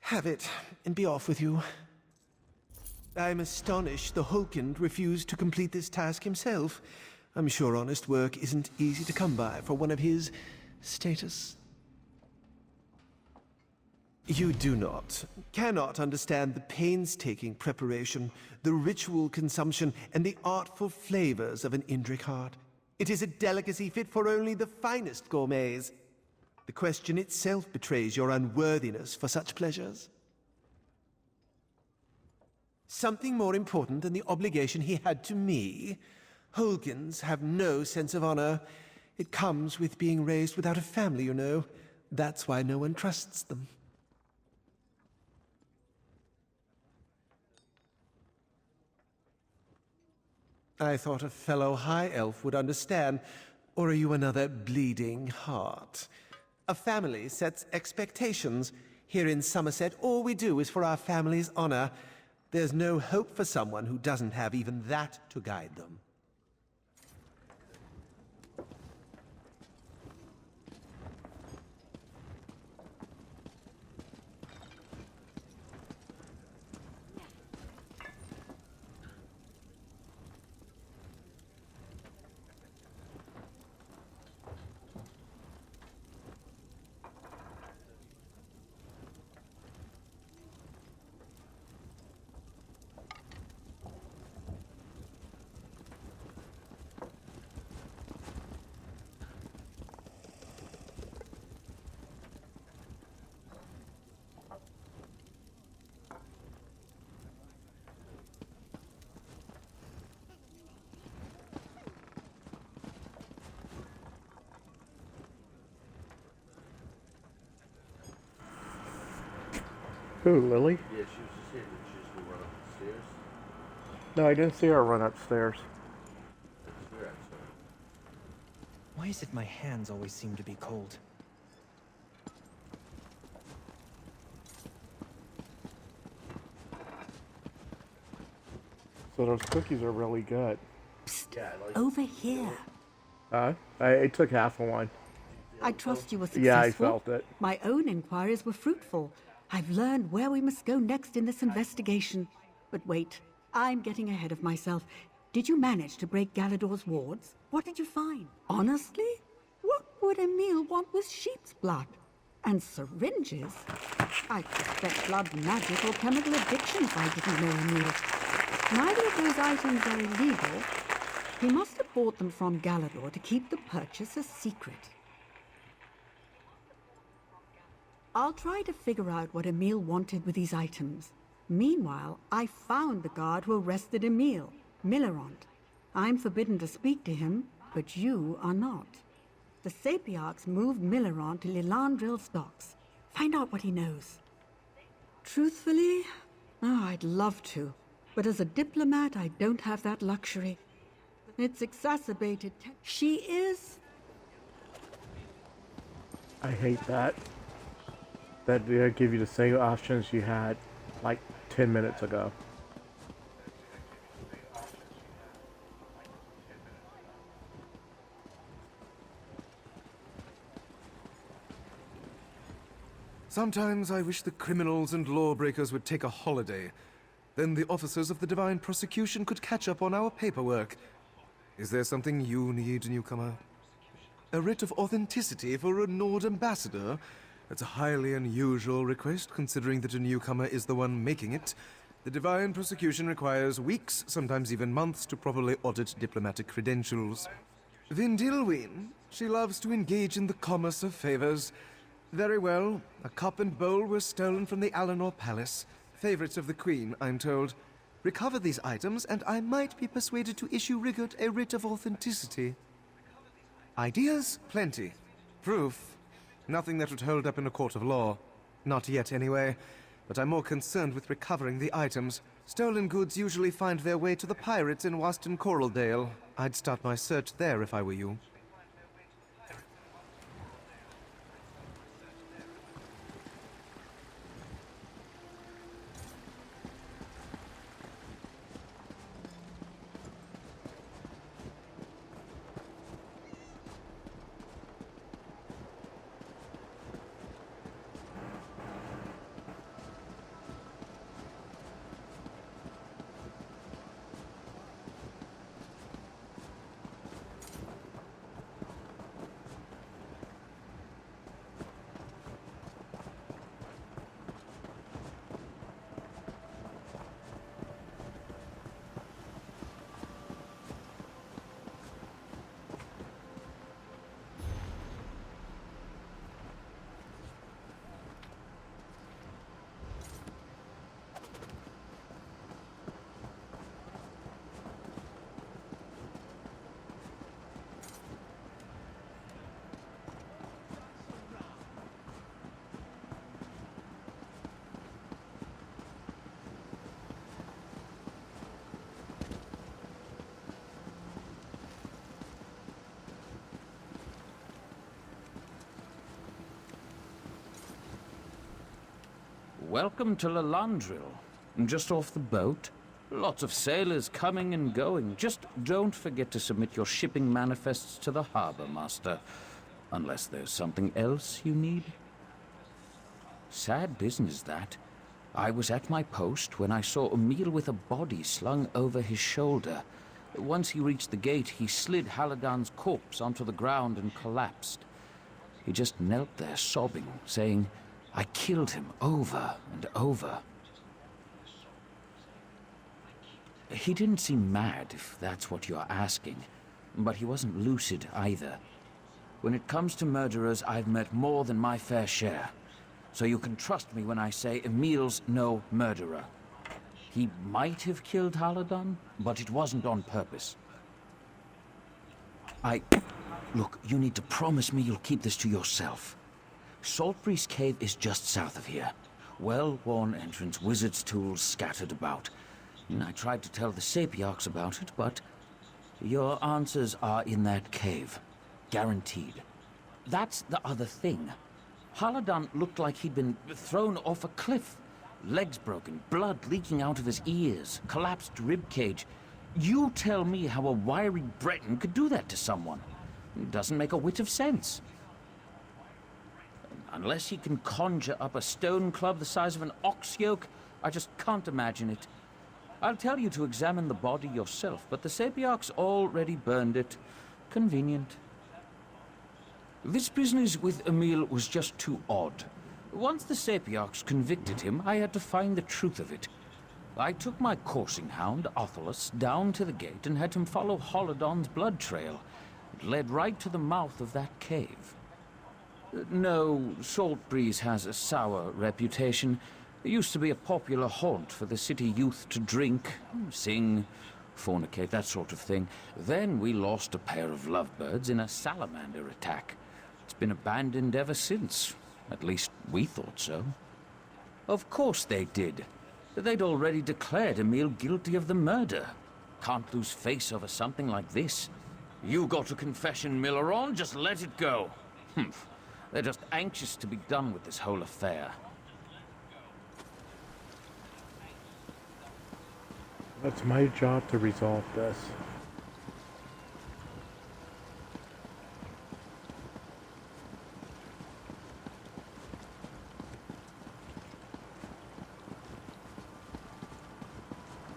Have it, and be off with you. I'm astonished the Hulkind refused to complete this task himself. I'm sure honest work isn't easy to come by for one of his status. You cannot understand the painstaking preparation, the ritual consumption, and the artful flavors of an Indrik heart. It is a delicacy fit for only the finest gourmets. The question itself betrays your unworthiness for such pleasures. Something more important than the obligation he had to me. Hulkins have no sense of honor. It comes with being raised without a family, you know. That's why no one trusts them. I thought a fellow High Elf would understand. Or are you another bleeding heart? A family sets expectations. Here in Somerset, all we do is for our family's honor. There's no hope for someone who doesn't have even that to guide them. Who, Lily? Yeah, she was just here. Did she just go run up the stairs? No, I didn't see her run upstairs. Why is it my hands always seem to be cold? So those cookies are really good. Psst, over here. I took half of one. I trust you were successful. Yeah, I felt it. My own inquiries were fruitful. I've learned where we must go next in this investigation. But wait, I'm getting ahead of myself. Did you manage to break Galador's wards? What did you find? Honestly? What would Emil want with sheep's blood? And syringes? I suspect blood magic or chemical addiction if I didn't know Emil. Neither of those items are illegal. He must have bought them from Galador to keep the purchase a secret. I'll try to figure out what Emil wanted with these items. Meanwhile, I found the guard who arrested Emil, Millerant. I'm forbidden to speak to him, but you are not. The Sapiarchs moved Millerant to Lilandril's docks. Find out what he knows. Truthfully, I'd love to. But as a diplomat, I don't have that luxury. It's exacerbated. She is... I hate that. That they give you the same options you had like 10 minutes ago. Sometimes I wish the criminals and lawbreakers would take a holiday. Then the officers of the Divine Prosecution could catch up on our paperwork. Is there something you need, newcomer? A writ of authenticity for a Nord ambassador? That's a highly unusual request, considering that a newcomer is the one making it. The Divine Prosecution requires weeks, sometimes even months, to properly audit diplomatic credentials. Vindilwyn, she loves to engage in the commerce of favors. Very well, a cup and bowl were stolen from the Alinor Palace. Favorites of the Queen, I'm told. Recover these items, and I might be persuaded to issue Rigurt a writ of authenticity. Ideas? Plenty. Proof? Nothing that would hold up in a court of law. Not yet, anyway. But I'm more concerned with recovering the items. Stolen goods usually find their way to the pirates in Waston Coraldale. I'd start my search there if I were you. Welcome to Lalandril. Just off the boat. Lots of sailors coming and going. Just don't forget to submit your shipping manifests to the harbor master. Unless there's something else you need. Sad business, that. I was at my post when I saw Emil with a body slung over his shoulder. Once he reached the gate, he slid Haladan's corpse onto the ground and collapsed. He just knelt there sobbing, saying, "I killed him over and over." He didn't seem mad, if that's what you're asking, but he wasn't lucid either. When it comes to murderers, I've met more than my fair share. So you can trust me when I say Emil's no murderer. He might have killed Haladan, but it wasn't on purpose. Look, you need to promise me you'll keep this to yourself. Saltbreeze Cave is just south of here. Well-worn entrance, wizard's tools scattered about. I tried to tell the Sapiarchs about it, but your answers are in that cave. Guaranteed. That's the other thing. Haladan looked like he'd been thrown off a cliff. Legs broken, blood leaking out of his ears, collapsed ribcage. You tell me how a wiry Breton could do that to someone. It doesn't make a whit of sense. Unless he can conjure up a stone club the size of an ox yoke, I just can't imagine it. I'll tell you to examine the body yourself, but the Sapiarchs already burned it. Convenient. This business with Emil was just too odd. Once the Sapiarchs convicted him, I had to find the truth of it. I took my coursing hound, Othelus, down to the gate and had him follow Haladan's blood trail. It led right to the mouth of that cave. No, Saltbreeze has a sour reputation. It used to be a popular haunt for the city youth to drink, sing, fornicate, that sort of thing. Then we lost a pair of lovebirds in a salamander attack. It's been abandoned ever since. At least we thought so. Of course they did. They'd already declared Emil guilty of the murder. Can't lose face over something like this. You got a confession, Milleron, just let it go. Humph. They're just anxious to be done with this whole affair. It's my job to resolve this.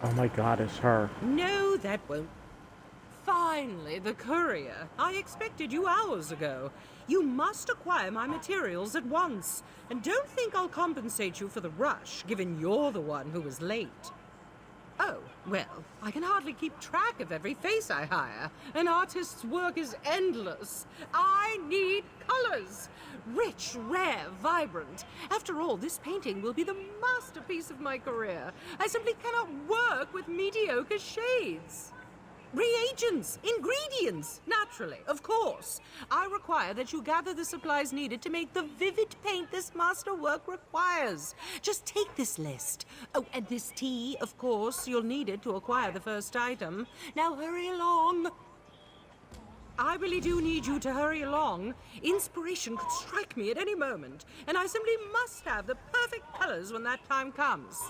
Oh my god, it's her. No, that won't. 5 finally, the courier. I expected you hours ago. You must acquire my materials at once. And don't think I'll compensate you for the rush, given you're the one who was late. Oh, well, I can hardly keep track of every face I hire. An artist's work is endless. I need colors. Rich, rare, vibrant. After all, this painting will be the masterpiece of my career. I simply cannot work with mediocre shades. Reagents, ingredients, naturally, of course. I require that you gather the supplies needed to make the vivid paint this masterwork requires. Just take this list. Oh, and this tea, of course, you'll need it to acquire the first item. Now hurry along. I really do need you to hurry along. Inspiration could strike me at any moment, and I simply must have the perfect colors when that time comes.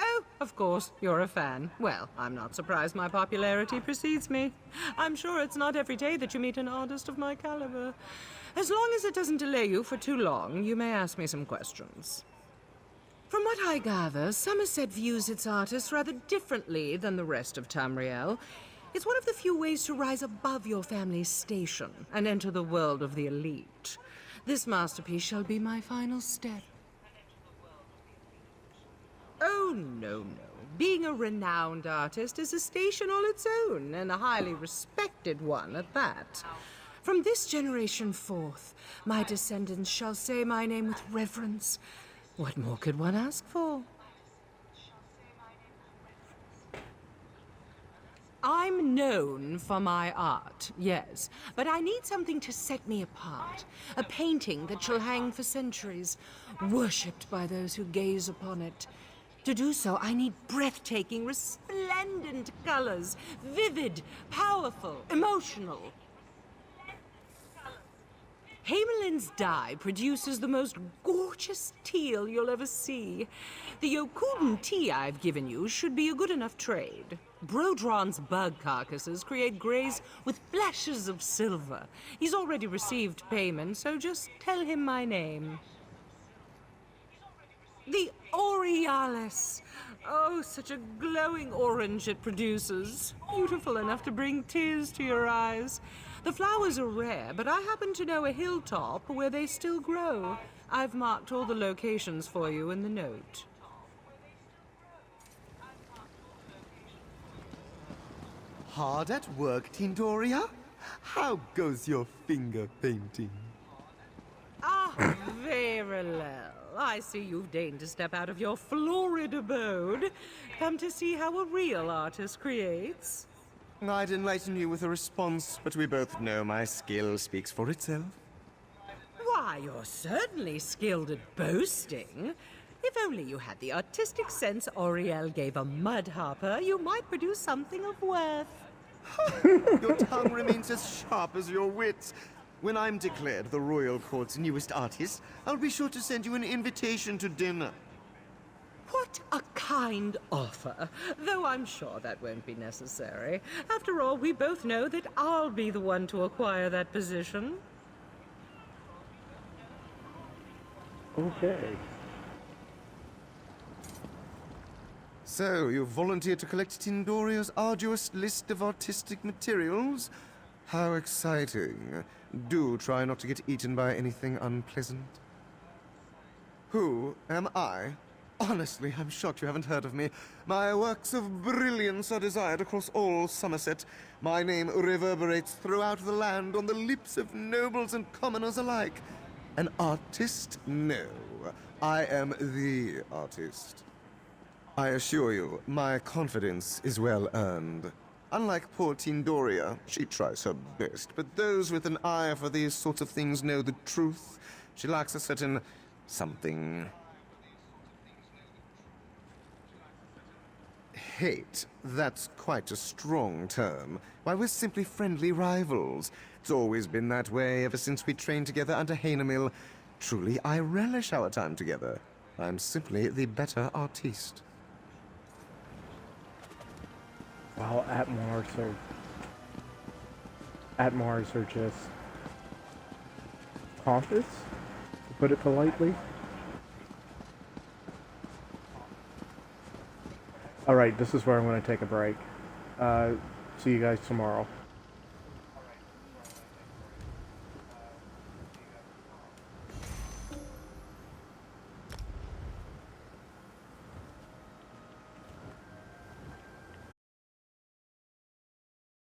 Oh, of course, you're a fan. Well, I'm not surprised my popularity precedes me. I'm sure it's not every day that you meet an artist of my caliber. As long as it doesn't delay you for too long, you may ask me some questions. From what I gather, Somerset views its artists rather differently than the rest of Tamriel. It's one of the few ways to rise above your family's station and enter the world of the elite. This masterpiece shall be my final step. Oh, no. Being a renowned artist is a station all its own, and a highly respected one at that. From this generation forth, my descendants shall say my name with reverence. What more could one ask for? I'm known for my art, yes, but I need something to set me apart. A painting that shall hang for centuries, worshipped by those who gaze upon it. To do so, I need breathtaking, resplendent colors. Vivid, powerful, emotional. Hamelin's dye produces the most gorgeous teal you'll ever see. The Yokuden tea I've given you should be a good enough trade. Brodron's bug carcasses create grays with flashes of silver. He's already received payment, so just tell him my name. The Aurealis. Oh, such a glowing orange it produces. Beautiful enough to bring tears to your eyes. The flowers are rare, but I happen to know a hilltop where they still grow. I've marked all the locations for you in the note. Hard at work, Tindoria? How goes your finger painting? Ah, Verilel. I see you've deigned to step out of your florid abode. Come to see how a real artist creates. I'd enlighten you with a response, but we both know my skill speaks for itself. Why, you're certainly skilled at boasting. If only you had the artistic sense Auriel gave a mudharper, you might produce something of worth. Your tongue remains as sharp as your wits. When I'm declared the royal court's newest artist, I'll be sure to send you an invitation to dinner. What a kind offer, though I'm sure that won't be necessary. After all, we both know that I'll be the one to acquire that position. Okay. So, you volunteered to collect Tindoria's arduous list of artistic materials? How exciting. Do try not to get eaten by anything unpleasant. Who am I? Honestly, I'm shocked you haven't heard of me. My works of brilliance are desired across all Somerset. My name reverberates throughout the land on the lips of nobles and commoners alike. An artist? No. I am the artist. I assure you, my confidence is well earned. Unlike poor Tindoria, she tries her best, but those with an eye for these sorts of things know the truth. She lacks a certain something. Hate, that's quite a strong term. Why, we're simply friendly rivals. It's always been that way ever since we trained together under Hanemil. Truly, I relish our time together. I'm simply the better artiste. Wow, Atmars are just pompous, to put it politely. Alright, this is where I'm going to take a break. See you guys tomorrow.